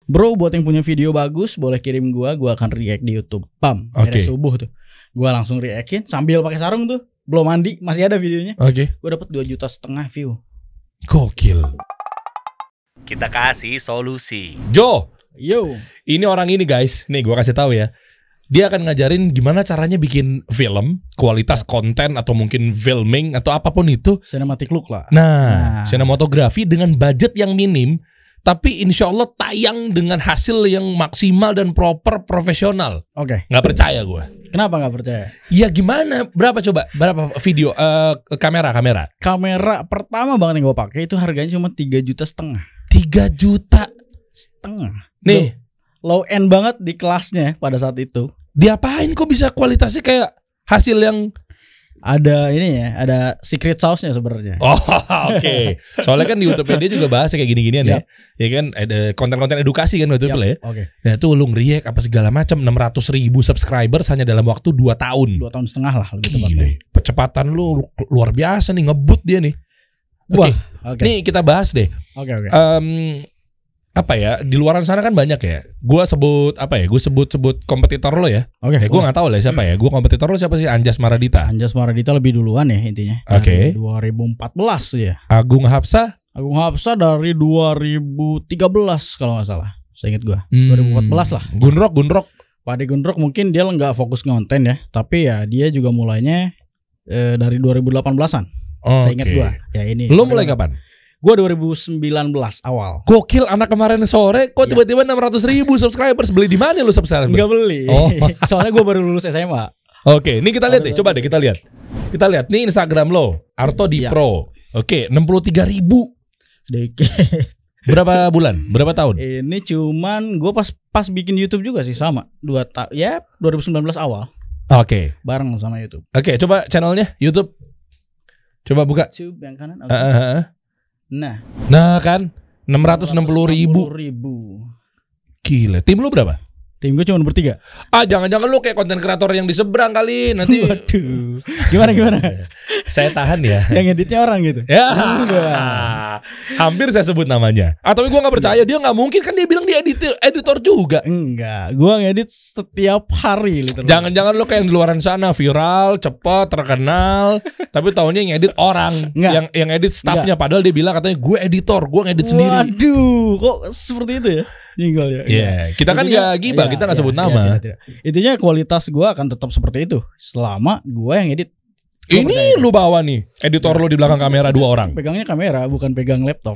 Bro, buat yang punya video bagus boleh kirim gua akan react di YouTube. Pam, Oke. subuh tuh. Gua langsung reactin sambil pakai sarung tuh. Belum mandi, masih ada videonya. Oke. Gua dapat 2,5 juta view. Gokil. Kita kasih solusi. Jo, Yo. ini orang ini guys. Nih gua kasih tahu ya. Dia akan ngajarin gimana caranya bikin film, kualitas konten atau mungkin filming atau apapun itu. Cinematic look lah. Nah, sinematografi dengan budget yang minim, tapi insya Allah tayang dengan hasil yang maksimal dan proper profesional. Oke. Nggak percaya gue. Kenapa nggak percaya? Ya gimana? Berapa coba? Berapa video? Kamera. Kamera pertama banget yang gue pakai itu harganya cuma 3,5 juta. 3,5 juta. Nih, low end banget di kelasnya pada saat itu. diapain kok bisa kualitasnya kayak hasil yang Ada ini ya, ada secret sauce-nya sebenarnya. oh oke. Soalnya kan di YouTube dia juga bahas kayak gini-ginian ya. Ya kan ada konten-konten edukasi kan YouTube lah ya. Oke. Nah itu lu nge-react apa segala macam 600.000 subscribers hanya dalam waktu 2 tahun. 2,5 tahun lah lebih tepatnya. Gile, kecepatan lu luar biasa nih, ngebut dia nih. Oke. Oke. Nih kita bahas deh. Oke. Apa ya, di luaran sana kan banyak ya. Gue sebut kompetitor lo ya. Oke. Gue nggak tahu lah siapa ya. Gue kompetitor lo siapa sih? Anjas Maradita. Anjas Maradita lebih duluan ya intinya. Oke. Dari 2014 ya. Agung Hapsa. Agung Hapsa dari 2013 kalau nggak salah. Seingat gue. 2014 lah. Gunrok. Pak Ade Gunrok mungkin dia nggak fokus ngonten ya. Tapi ya dia juga mulainya dari 2018an. Seingat gue. Ya ini. Lo mulai kapan? Gue 2019 awal. Gokil, anak kemarin sore kok tiba-tiba 600.000 subscribers. Beli di mana lu subscriber? Nggak beli. Oh. Soalnya gue baru lulus SMA. Oke, ini kita lihat deh. Coba deh kita lihat. Kita lihat nih Instagram lo, Arto di Iya. Pro. Oke, 63.000. Sedikit. Berapa bulan? Berapa tahun? Ini cuman gue pas bikin YouTube juga sih sama 2019 awal Oke. bareng sama YouTube. Oke, coba channelnya YouTube. Coba buka. YouTube yang kanan. Okay. Nah kan 660.000. Gila. Tim lu berapa? Tim gue cuma bertiga. Jangan-jangan lu kayak konten kreator yang di seberang kali nanti. Waduh. Gimana? Saya tahan ya. Yang editnya orang gitu. Ya. Hampir saya sebut namanya. Tapi gue nggak percaya, dia nggak mungkin kan, dia bilang dia editor juga. Enggak, gue ngedit setiap hari literally. Jangan-jangan lu kayak yang di luaran sana viral, cepat, terkenal, tapi taunya yang edit orang, Enggak. yang edit staffnya, padahal dia bilang katanya gue editor, gue ngedit sendiri. Waduh, kok seperti itu ya? Ninggal ya. Iya, kita kan nggak gibah, kita nggak sebut nama. Tidak. Intinya kualitas gue akan tetap seperti itu selama gue yang edit. Ini lu bawa nih, editor lu di belakang kamera 2 orang. Pegangnya kamera, bukan pegang laptop.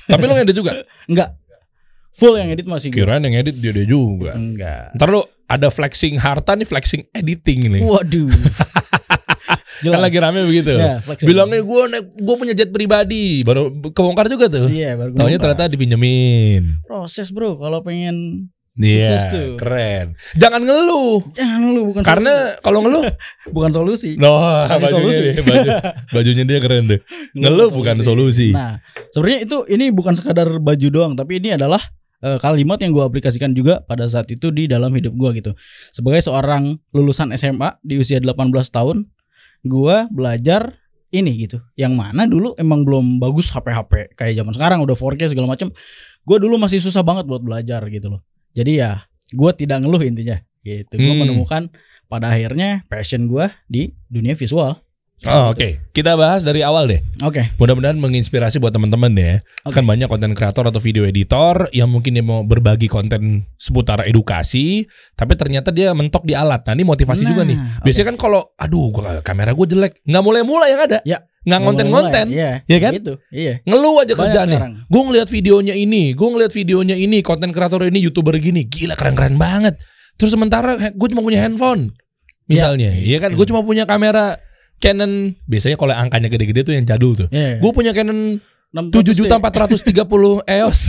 Tapi lu ngedit juga? Enggak. Full yang edit masih gue. Kirain yang edit dia juga. Enggak. Ntar lu ada flexing harta nih, flexing editing nih. Waduh. Kan lagi rame begitu. Ya, flexing. Bilangnya gue punya jet pribadi, baru kebongkar juga tuh. Iya, baru Taunya ternyata dipinjemin. proses bro kalau pengen Iya, sukses tuh. keren. Jangan ngeluh. Jangan lu bukan Karena kalau ngeluh bukan solusi. bajunya solusi. dia, bajunya dia keren tuh. Ngeluh bukan solusi. Nah, sebenarnya ini bukan sekadar baju doang, tapi ini adalah kalimat yang gue aplikasikan juga pada saat itu di dalam hidup gue gitu. Sebagai seorang lulusan SMA di usia 18 tahun, gue belajar ini gitu. Yang mana dulu emang belum bagus HP kayak zaman sekarang udah 4K segala macam. Gue dulu masih susah banget buat belajar gitu loh. Jadi ya gue tidak ngeluh intinya gitu. Gue menemukan pada akhirnya passion gue di dunia visual. Oke. Kita bahas dari awal deh. Oke. Mudah-mudahan menginspirasi buat teman-teman ya. Kan banyak konten kreator atau video editor yang mungkin dia mau berbagi konten seputar edukasi, tapi ternyata dia mentok di alat. Nah ini motivasi juga nih. Biasanya kan kalau kamera gue jelek, nggak mulai-mulai yang ada. Ya. Nggak ngonten-ngonten, ya kan? Gitu, iya. Ngeluh aja Banyak kerjaannya. sekarang. Gue ngeliat videonya ini, konten kreator ini, youtuber gini, gila keren-keren banget. Terus sementara gue cuma punya handphone, misalnya, iya kan? Gue cuma punya kamera Canon, biasanya kalau angkanya gede-gede tuh yang jadul tuh. Yeah. Gue punya Canon 7.430 EOS.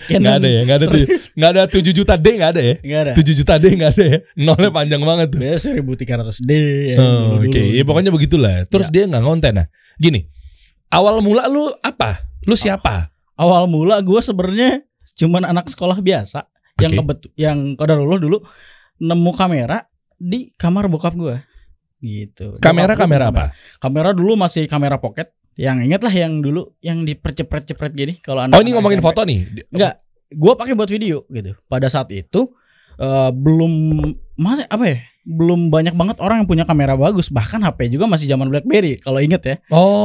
Nggak ada ya, nggak ada 7 juta D, nggak ada ya. Nggak ada. 7 juta D nggak ada ya. Nolnya panjang banget tuh. Biasa 1300D ya. Oke, ya pokoknya begitulah. Terus dia nggak ngonten. Nah, gini, awal mula lu apa? Lu siapa? Awal mula gue sebenarnya cuman anak sekolah biasa yang kodarullah dulu nemu kamera di kamar bokap gue. Gitu. Kamera apa? Kamera dulu masih kamera pocket. Yang inget lah yang dulu yang dipercepret-cepret gini kalau ini ngomongin foto nih. Enggak gue pakai buat video gitu. Pada saat itu belum banyak banget orang yang punya kamera bagus. Bahkan HP juga masih zaman BlackBerry kalau inget ya.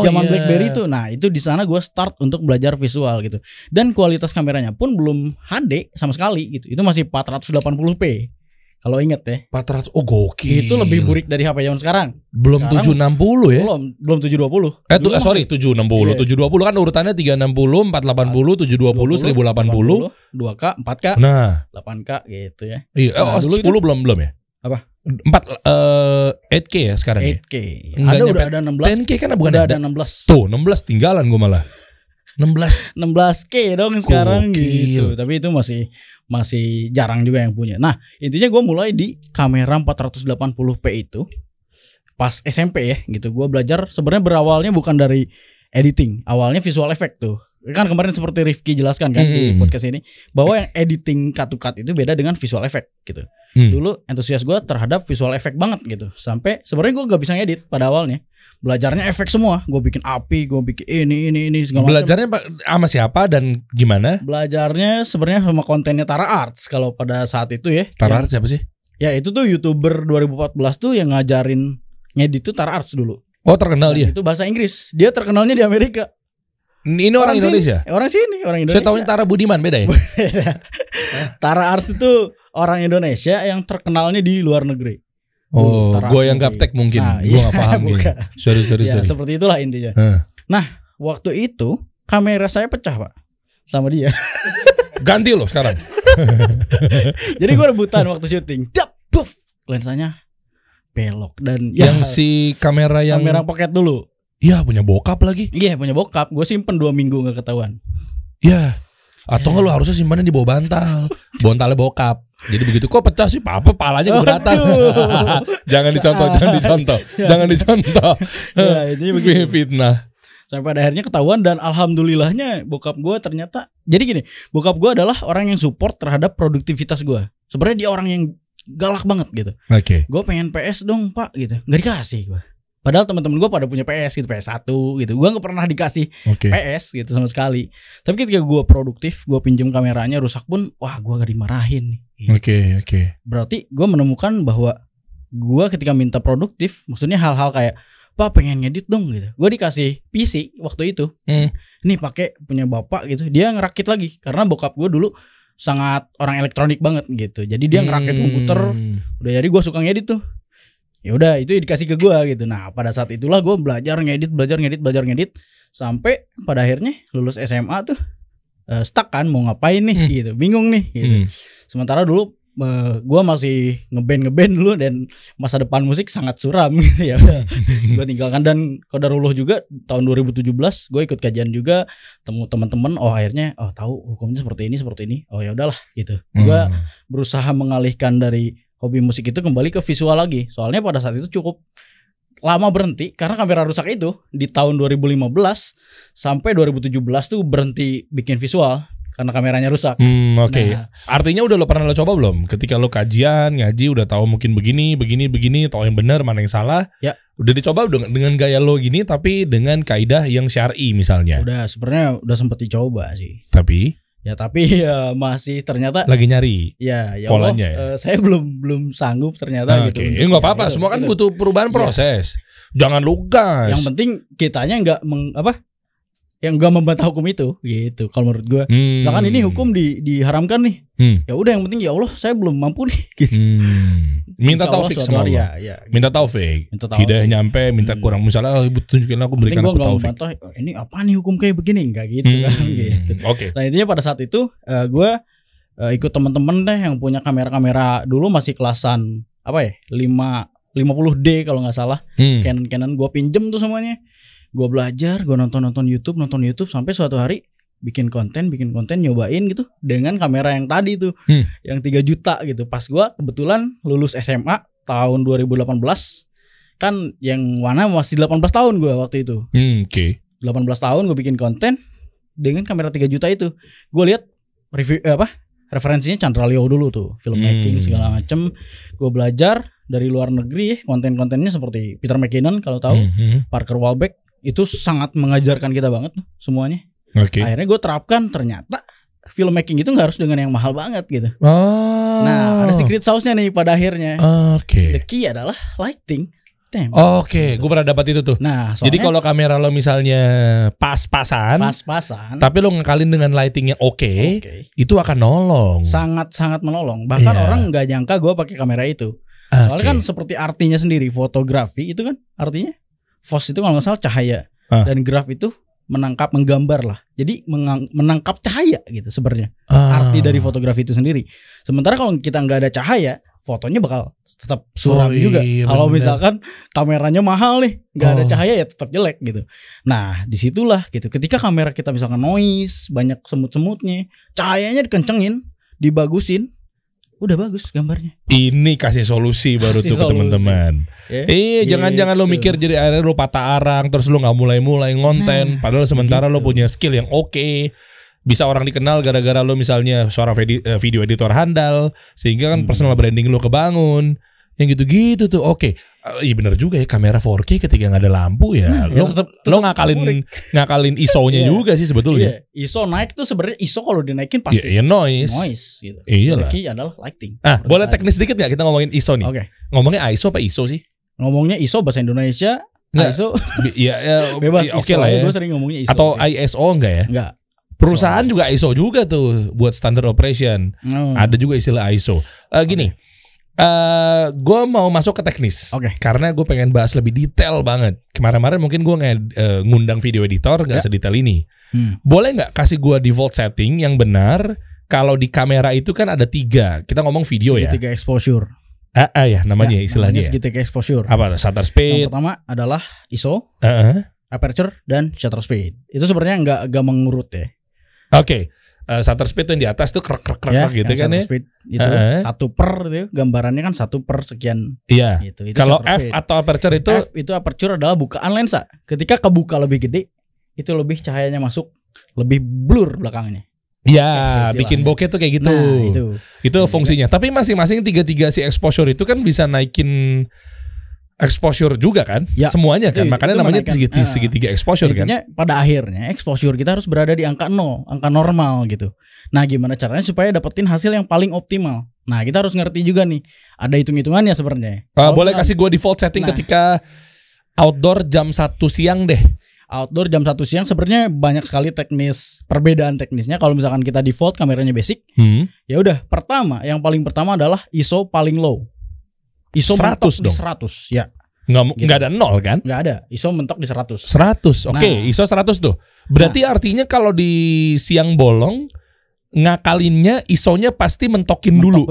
Zaman BlackBerry itu. Nah itu di sana gue start untuk belajar visual gitu. Dan kualitas kameranya pun belum HD sama sekali gitu. Itu masih 480p. Kalau inget ya. 400. Oh gokil. Itu lebih burik dari HP zaman sekarang. Belum sekarang, 760 ya? Belum 720. Sorry 760. Iya. 720 kan urutannya 360, 480, 720, 1080. 2K, 4K, Nah 8K gitu ya. Iya, Nah, dulu 10 itu, belum ya? Apa? 8K ya sekarang 8K. ya? Udah ada 16. 10K kan bukan Udah ada. ada 16. Tuh 16 tinggalan gue malah 16K dong sekarang Gokil. gitu. Tapi itu masih jarang juga yang punya. Nah, intinya gue mulai di kamera 480p itu pas SMP ya gitu. Gue belajar sebenarnya berawalnya bukan dari editing. Awalnya visual effect tuh. Kan kemarin seperti Rifki jelaskan kan di podcast ini bahwa yang editing cut to cut itu beda dengan visual effect gitu. Dulu antusias gue terhadap visual effect banget gitu. Sampai sebenarnya gue gak bisa ngedit pada awalnya. Belajarnya efek semua. Gue bikin api, gue bikin ini segala macam. Belajarnya sama siapa dan gimana? Belajarnya sebenarnya sama kontennya Tara Arts kalau pada saat itu ya. Tara Arts siapa sih? Ya itu tuh YouTuber 2014 tuh yang ngajarin ngedit tuh Tara Arts dulu. Oh terkenal dia. Itu bahasa Inggris. Dia terkenalnya di Amerika. Ini orang Indonesia? Orang Indonesia. Saya tahunya Tara Budiman, beda ya? Tara Arts itu orang Indonesia yang terkenalnya di luar negeri. Oh, gue yang gaptek mungkin. Nah, gue gak paham gitu. Sorry. Ya, seperti itulah intinya. Nah, waktu itu kamera saya pecah, Pak. Sama dia. Ganti loh sekarang. Jadi gue rebutan waktu syuting. Puff, lensanya belok. Dan yang si kamera pocket dulu. Iya, punya bokap lagi. Iya, punya bokap. Gue simpen 2 minggu gak ketahuan. Iya. Atau nggak lo harusnya simpannya di bawah bantal. Bantalnya bokap. Jadi begitu kok pecah sih, apa palanya keberatan. Jangan dicontoh. Ya, itu begitu. Fitnah. Sampai pada akhirnya ketahuan dan alhamdulillahnya bokap gue ternyata. Jadi gini, bokap gue adalah orang yang support terhadap produktivitas gue. Sebenarnya dia orang yang galak banget gitu. Oke. Gue pengen PS dong pak gitu, nggak dikasih gue. Padahal teman-teman gue pada punya PS gitu, PS1 gitu. Gue gak pernah dikasih PS gitu sama sekali. Tapi ketika gue produktif, gue pinjam kameranya rusak pun, wah gue gak dimarahin nih. Oke. Berarti gue menemukan bahwa gue ketika minta produktif, maksudnya hal-hal kayak, pak pengen ngedit dong gitu. Gue dikasih PC waktu itu. Nih pakai punya bapak gitu. Dia ngerakit lagi karena bokap gue dulu sangat orang elektronik banget gitu. Jadi dia ngerakit komputer. Udah jadi gue suka ngedit tuh. Ya udah itu dikasih ke gue gitu. Nah pada saat itulah gue belajar ngedit sampai pada akhirnya lulus SMA tuh stuck kan mau ngapain nih gitu, bingung nih gitu. Sementara dulu gue masih ngeband dulu dan masa depan musik sangat suram gitu ya. Gue tinggalkan dan qadarullah juga tahun 2017 gue ikut kajian juga, temu teman-teman, akhirnya tahu hukumnya seperti ini. Oh ya udahlah gitu. Gue berusaha mengalihkan dari hobi musik itu kembali ke visual lagi. Soalnya pada saat itu cukup lama berhenti karena kamera rusak itu di tahun 2015 sampai 2017 tuh berhenti bikin visual karena kameranya rusak. Oke. Nah, artinya udah pernah lo coba belum? Ketika lo kajian, ngaji udah tahu mungkin begini, tahu yang benar, mana yang salah. Ya. Udah dicoba dengan gaya lo gini tapi dengan kaidah yang syar'i misalnya. Udah sebenarnya udah sempet dicoba sih. Tapi masih ternyata lagi nyari polanya Allah, saya belum sanggup ternyata gitu. Oke, nggak apa-apa. Semua kan butuh perubahan proses. Jangan lugas. Yang penting kitanya nggak yang nggak membantah hukum itu gitu. Kalau menurut gue, misalkan ini hukum diharamkan nih, ya udah yang penting ya Allah saya belum mampu nih. Gitu. Minta taufik sama Allah. Ya, gitu. Minta taufik. Hidayah nyampe, minta kurang. Misalnya ibu tunjukin aku, berikan aku taufik. Ini apa nih hukum kayak begini? Enggak gitu kan. Gitu. Oke. Nah intinya pada saat itu gue ikut teman-teman deh yang punya kamera dulu masih kelasan 50D kalau nggak salah. Canon gue pinjem tuh semuanya. Gue belajar, gue nonton YouTube sampai suatu hari bikin konten nyobain gitu dengan kamera yang tadi tuh yang 3 juta gitu. Pas gue kebetulan lulus SMA tahun 2018 kan, yang mana masih 18 tahun gue waktu itu. 18 tahun gue bikin konten dengan kamera 3 juta itu. Gue lihat review referensinya Chandra Leo dulu tuh, filmmaking segala macem. Gue belajar dari luar negeri, konten-kontennya seperti Peter McKinnon kalau tahu, Parker Walbeck. Itu sangat mengajarkan kita banget semuanya. Akhirnya gue terapkan, ternyata filmmaking itu nggak harus dengan yang mahal banget gitu. Oh. Nah, ada secret sauce-nya nih pada akhirnya. Oke. The key adalah lighting. Damn. Oke, gue pernah dapat itu tuh. Nah, Jadi soalnya kalau kamera lo misalnya pas-pasan, pas-pasan, tapi lo ngekalin dengan lighting yang oke, oke, itu akan nolong. sangat-sangat menolong. Bahkan Iya. orang nggak nyangka gue pakai kamera itu. Soalnya kan seperti artinya sendiri, fotografi itu kan artinya fos itu kalau nggak salah cahaya, dan graf itu menggambar lah. Jadi menangkap cahaya gitu sebenarnya. Arti dari fotografi itu sendiri. Sementara kalau kita nggak ada cahaya, fotonya bakal tetap suram juga. Kalau misalkan kameranya mahal nih, nggak ada cahaya ya tetap jelek gitu. Nah disitulah gitu. Ketika kamera kita misalkan noise, banyak semut-semutnya, cahayanya dikencengin, dibagusin, udah bagus gambarnya. Ini kasih solusi baru Kasih tuh ke teman-teman. Jangan-jangan lo mikir jadi akhirnya lo patah arang terus lo nggak mulai-mulai ngonten. Padahal sementara lo punya skill yang oke. Bisa orang dikenal gara-gara lo misalnya seorang video editor handal, sehingga kan personal branding lo kebangun. Yang gitu-gitu tuh oke. Iya bener juga ya, kamera 4K ketika nggak ada lampu ya lo ngakalin ISO-nya juga sih sebetulnya. ISO naik tuh sebenarnya ISO kalau dinaikin pasti noise gitu. Iyalah. Key adalah lighting. Boleh teknis dikit nggak kita ngomongin ISO nih? Oke. Ngomongnya ISO apa ISO sih? Ngomongnya ISO bahasa Indonesia. Nggak. ISO Bebas oke lah ya. Gue sering ngomongnya ISO. Atau ISO enggak ya? Enggak. Perusahaan juga ISO juga tuh buat standard operation. Ada juga istilah ISO. Gini, gue mau masuk ke teknis. Karena gue pengen bahas lebih detail banget. Kemarin mungkin gue ngundang video editor gak sedetail ini. Boleh nggak kasih gue default setting yang benar? Kalau di kamera itu kan ada 3. Kita ngomong video ya. Segitiga exposure. Ya namanya istilahnya. Segitiga exposure. Apa? Shutter speed. Yang pertama adalah ISO, aperture, dan shutter speed. Itu sebenarnya nggak mengurut ya. Oke. Shutter speed yang di atas tuh krek gitu kan ya. Speed itu 1 per itu gambarannya kan 1 per sekian. Iya. Gitu. Kalau F atau aperture itu? F itu aperture adalah bukaan lensa. Ketika kebuka lebih gede, itu lebih cahayanya masuk, lebih blur belakangnya. Ya, bikin bokeh tuh kayak gitu. Nah, itu fungsinya. Tapi masing-masing 3 si exposure itu kan bisa naikin exposure juga kan? Ya, semuanya kan. Makanya namanya segitiga exposure kan. Intinya pada akhirnya exposure kita harus berada di angka 0, angka normal gitu. Nah, gimana caranya supaya dapetin hasil yang paling optimal? Nah, kita harus ngerti juga nih. Ada hitung-hitungannya sebenarnya. Boleh kasih gua default setting ketika outdoor jam 1 siang deh. Outdoor jam 1 siang sebenarnya banyak sekali perbedaan teknisnya. Kalau misalkan kita default kameranya basic, ya udah yang paling pertama adalah ISO paling low. ISO 100 dong. 100 ya. Nggak ada 0 kan? Nggak ada. ISO mentok di 100. 100. Oke, ISO 100 tuh. Berarti artinya kalau di siang bolong ngakalinnya ISO-nya pasti mentokin dulu.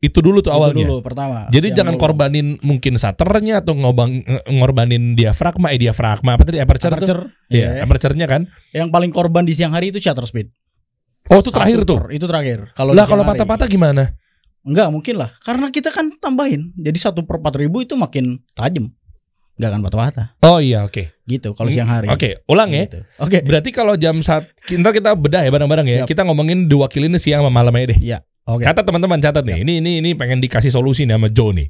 Itu dulu tuh awalnya. Itu dulu pertama. Jadi jangan korbanin mungkin shutternya atau ngorbanin diafragma apa tadi aperture. Iya, aperture-nya kan. Yang paling korban di siang hari itu shutter speed. Oh, itu terakhir tuh. Itu terakhir. Kalau patah-patah gimana? Enggak mungkin lah. Karena kita kan tambahin. Jadi 1/4000 itu makin tajam. Enggak akan patah-patah. Oh iya, oke. Gitu kalau siang hari. Oke, ulang ya. Oke. Berarti kalau jam saat kita bedah ya bareng-bareng ya. Kita ngomongin diwakilin siang sama malam aja deh. Iya. Oke. Catat teman-teman, catat nih. Ini pengen dikasih solusi nih sama Joe nih.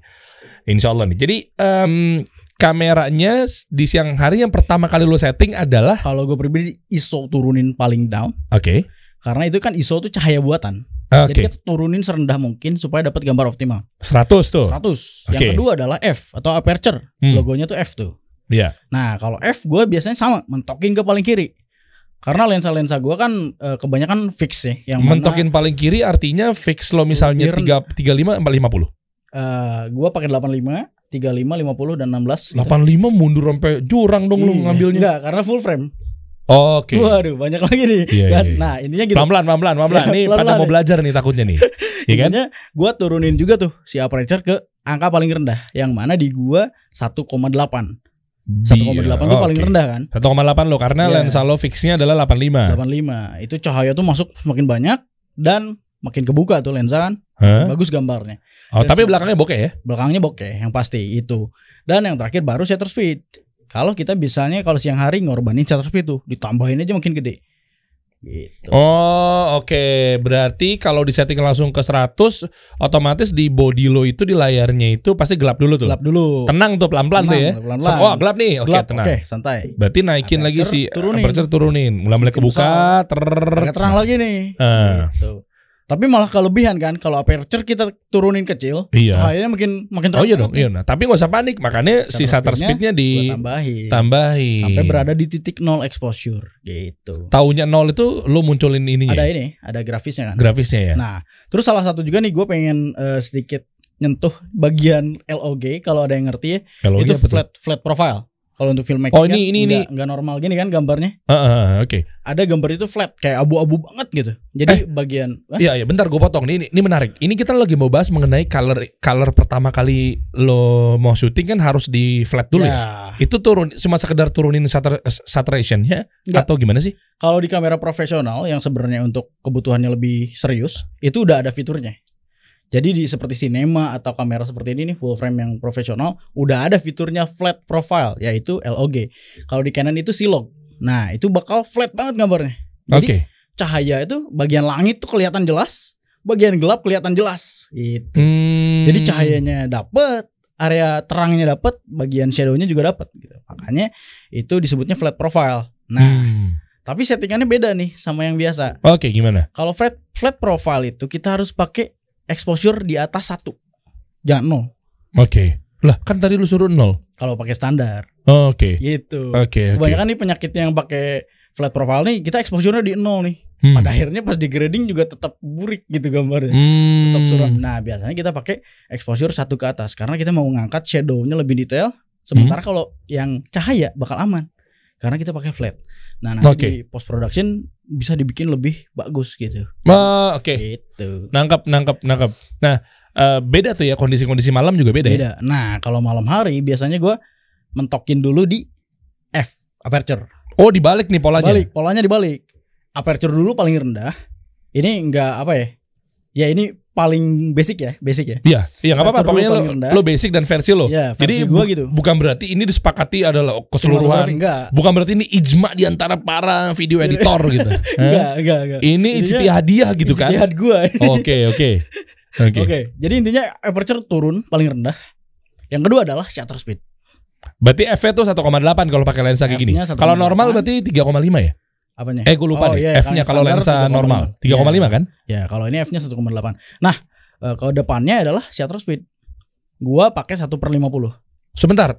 Insyaallah nih. Jadi kameranya di siang hari yang pertama kali lo setting adalah, kalau gue pribadi ISO turunin paling down. Oke. Karena itu kan ISO tuh cahaya buatan. Jadi kita turunin serendah mungkin supaya dapat gambar optimal. 100 tuh. 100. Yang kedua adalah F atau aperture. Logonya tuh F tuh. Iya. Nah, kalau F gue biasanya sama, mentokin ke paling kiri. Karena lensa-lensa gue kan kebanyakan fix ya. Yang mentokin paling kiri artinya fix lo misalnya 35 450. Gue pakai 85, 35, 50 dan 16. 85 gitu. Mundur sampai jurang dong lu ngambilnya. Enggak, karena full frame. Oke. Waduh, banyak lagi nih. Iya. Nah, intinya gitu. Pelan-pelan. Nih pada mau belajar nih takutnya nih. Iya kan? Intinya gue turunin juga tuh si aperture ke angka paling rendah. Yang mana di gue 1,8. 1,8 tuh paling rendah kan? 1,8 lo karena lensa lo fixnya adalah 85. 85. Itu cahaya tuh masuk semakin banyak dan makin kebuka tuh lensa kan. Bagus gambarnya. Oh, tapi belakangnya bokeh ya? Belakangnya bokeh yang pasti itu. Dan yang terakhir baru shutter speed. Kalau kita bisanya kalau siang hari ngorbanin shutter speed tuh, ditambahin aja makin gede. gitu. Oh, oke. Berarti kalau disetting langsung ke 100, otomatis di body lo itu di layarnya itu pasti gelap dulu tuh. Gelap dulu. Tenang tuh pelan-pelan tuh ya. Pelan-pelan. Oh, gelap nih. Oke, Gelap, tenang. oke, santai. Berarti naikin lagi Aperture turunin. aperture turunin. Mulai kebuka, Agak terang lagi nih. Ah. Gitu. Tapi malah kelebihan kan kalau aperture kita turunin kecil, Iya. cahayanya makin terang. Oh iya dong, iya. Nah, tapi nggak usah panik, makanya si shutter speednya tambahin ditambahin sampai berada di titik 0 exposure gitu. Taunya 0 itu lo munculin ininya. Ada grafisnya kan. Grafisnya ya. Nah, terus salah satu juga nih gue pengen sedikit nyentuh bagian LOG kalau ada yang ngerti ya. Kalau Itu flat profile. Kalau untuk filmmaking Oh, kan ini nggak normal gini kan gambarnya. Oke. Ada gambar itu flat kayak abu-abu banget gitu. Jadi bagian Iya, bentar gue potong. Ini menarik. Ini kita lagi mau bahas mengenai color pertama kali lo mau syuting kan harus di flat dulu ya. Itu cuma sekedar turunin saturation ya atau gimana sih? Kalau di kamera profesional yang sebenarnya untuk kebutuhannya lebih serius, itu udah ada fiturnya. Jadi seperti sinema atau kamera seperti ini nih full frame yang profesional udah ada fiturnya flat profile yaitu LOG. Kalau di Canon itu C-Log. Nah, itu bakal flat banget gambarnya. Jadi cahaya itu bagian langit tuh kelihatan jelas, bagian gelap kelihatan jelas gitu. Jadi cahayanya dapet, area terangnya dapet, bagian shadownya juga dapet gitu. Makanya itu disebutnya flat profile. Nah, tapi settingannya beda nih sama yang biasa. Oke, gimana? Kalau flat profile itu kita harus pakai exposure di atas 1, jangan 0. Oke. Lah kan tadi lu suruh 0. Kalau pakai standar. Oke. Gitu. Oke. Kebanyakan nih penyakitnya yang pakai flat profile nih, kita exposure-nya di 0 nih. Pada akhirnya pas di grading juga tetap burik gitu gambarnya. Tetap suram. Nah, biasanya kita pakai exposure 1 ke atas karena kita mau ngangkat shadow-nya lebih detail. Sementara kalau yang cahaya bakal aman karena kita pakai flat. Nah, nanti di post production bisa dibikin lebih bagus gitu. Oke. Gitu. Nangkap. Nah, beda tuh ya kondisi-kondisi malam juga beda. Ya? Nah, kalau malam hari biasanya gue mentokin dulu di F aperture. Oh, dibalik nih polanya. Polanya dibalik. Aperture dulu paling rendah. Ini enggak apa ya? Ya ini paling basic ya. Iya, enggak apa-apa. Pokoknya lo basic dan versi lo. Ya, jadi gua gitu. Bukan berarti ini disepakati adalah keseluruhan. Bukan berarti ini ijma di antara para video editor gitu. Enggak. Ini ijtihadiyah gitu kan. Ijtihad gua. Oke. Jadi intinya aperture turun paling rendah. Yang kedua adalah shutter speed. Berarti F-nya tuh 1,8 kalau pakai lensa kayak gini. Kalau normal berarti 3,5 ya? Apanya? Gue lupa deh. F-nya kalau lensa normal 3,5 kan? Ya, kalau ini F-nya 1,8. Nah, ke depannya adalah shutter speed. Gua pakai 1/50. Sebentar.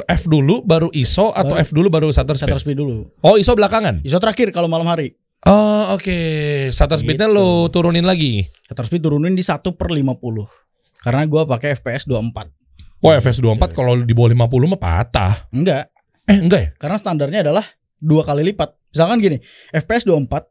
F dulu baru ISO atau F dulu baru shutter speed? Shutter speed dulu. Oh, ISO belakangan. ISO terakhir kalau malam hari. Oh, oke. Shutter speednya lo turunin lagi. Shutter speed turunin di 1/50. Karena gua pakai FPS 24. Oh, FPS 24 kalau di bawah 50 mah patah. Enggak ya? Karena standarnya adalah 2 kali lipat. Misalkan gini, FPS 24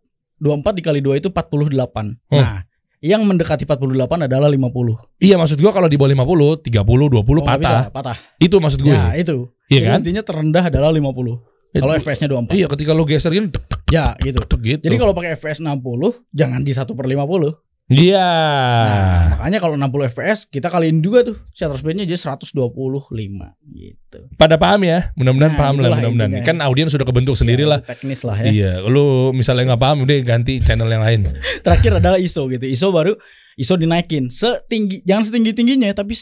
dikali 2 itu 48. Nah, yang mendekati 48 adalah 50. Iya, maksud gua kalau di bawah 50, 30, 20 patah. Itu maksud gue. Ya, itu. Iya kan? Intinya terendah adalah 50. Kalau FPS-nya 24. Iya, ketika lo geser gini ya, gitu. Jadi kalau pakai FPS 60, jangan di 1/50. Iya. Nah, makanya kalau 60 FPS kita kaliin juga tuh shutter speednya jadi 125 gitu. Pada paham ya? Mudah-mudahan paham lah, mudah-mudahan. Intinya. Kan audiens sudah kebentuk sendiri lah. Teknis lah ya. Iya, lu misalnya nggak paham udah ganti channel yang lain. Terakhir adalah ISO gitu. ISO dinaikin setinggi, jangan setinggi-tingginya tapi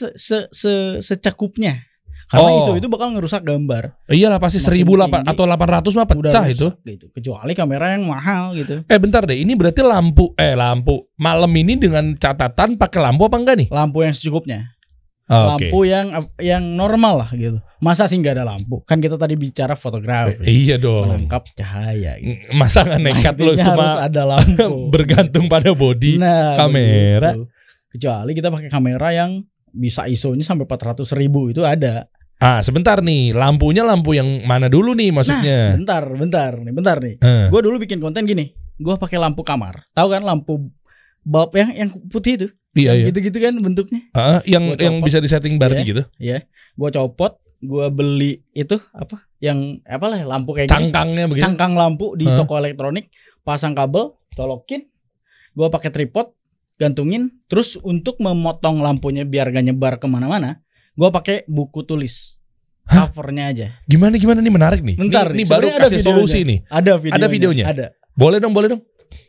secakupnya. Karena ISO itu bakal ngerusak gambar. Iyalah pasti 1.800 atau 800 mah pecah itu. Gitu. Kecuali kamera yang mahal gitu. Bentar deh, ini berarti lampu malam ini dengan catatan pakai lampu apa enggak nih? Lampu yang secukupnya. Lampu yang normal lah gitu. Masa sih nggak ada lampu? Kan kita tadi bicara fotografi. Iya dong. Menangkap cahaya. Gitu. Masa nggak nekat lo cuma harus ada lampu. bergantung pada body kamera. Begitu. Kecuali kita pakai kamera yang bisa ISO-nya sampai 400.000 itu ada. Sebentar nih, lampunya lampu yang mana dulu nih maksudnya? Nah, bentar nih. Gue dulu bikin konten gini. Gue pakai lampu kamar. Tahu kan lampu bulb yang putih itu? Iya. Gitu-gitu kan bentuknya. Yang bisa disetting Barbie gitu. Iya. Gue copot, gue beli itu apa? Yang apa lah lampu kayak cangkangnya gini. Begitu. Cangkang lampu di toko elektronik, pasang kabel, colokin. Gue pakai tripod, gantungin. Terus untuk memotong lampunya biar gak nyebar kemana-mana, gue pakai buku tulis. Covernya aja. Gimana nih menarik nih. Bentar, ini baru kasih solusi nih. Ada videonya. Boleh dong.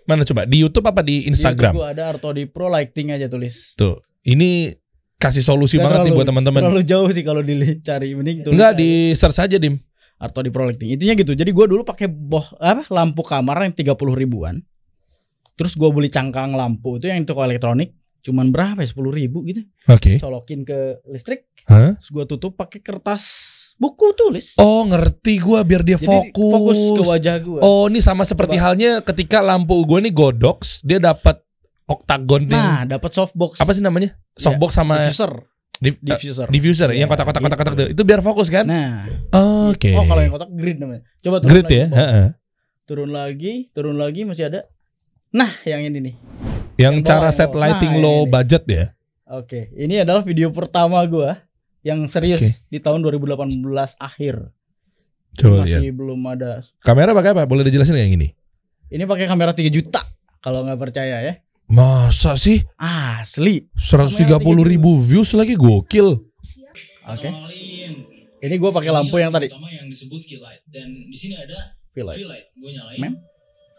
Mana coba? Di YouTube apa di Instagram? Gue ada Artodi Pro Lighting aja tulis. Tuh, ini kasih solusi banget nih buat teman-teman. Terlalu jauh sih kalau dicari, mending tulis. Enggak, di search aja, Dim. Artodi Pro Lighting. Intinya gitu. Jadi gue dulu pakai lampu kamar yang 30 ribuan. Terus gue beli cangkang lampu itu yang toko elektronik. Cuman berapa ya? 10 ribu gitu. Oke. Colokin ke listrik. Hah? Terus gue tutup pakai kertas buku tulis. Oh, ngerti gue, biar dia Jadi fokus ke wajah gue. Oh, ini sama seperti halnya ketika lampu gue nih Godox, dia dapat oktagon. Nah, dapat softbox. Apa sih namanya? Softbox sama diffuser yang kotak-kotak tuh. Itu biar fokus kan? Nah. Oke. Oh, kalau yang kotak grid namanya. Coba turun grid lagi, ya? Heeh. Turun lagi masih ada. Nah, yang ini nih. Yang cara set lighting low budget ya? Oke, ini adalah video pertama gue yang serius di tahun 2018 akhir. Coba masih lihat. belum ada. Kamera pakai apa? Boleh dijelasin yang ini? Ini pakai kamera 3 juta. Kalau nggak percaya ya. Masa sih? Asli. 130.000 views lagi, gokil. Oke. Ini gue pakai lampu yang tadi. Yang disebut key light, dan di sini ada Key light. Gue nyalain.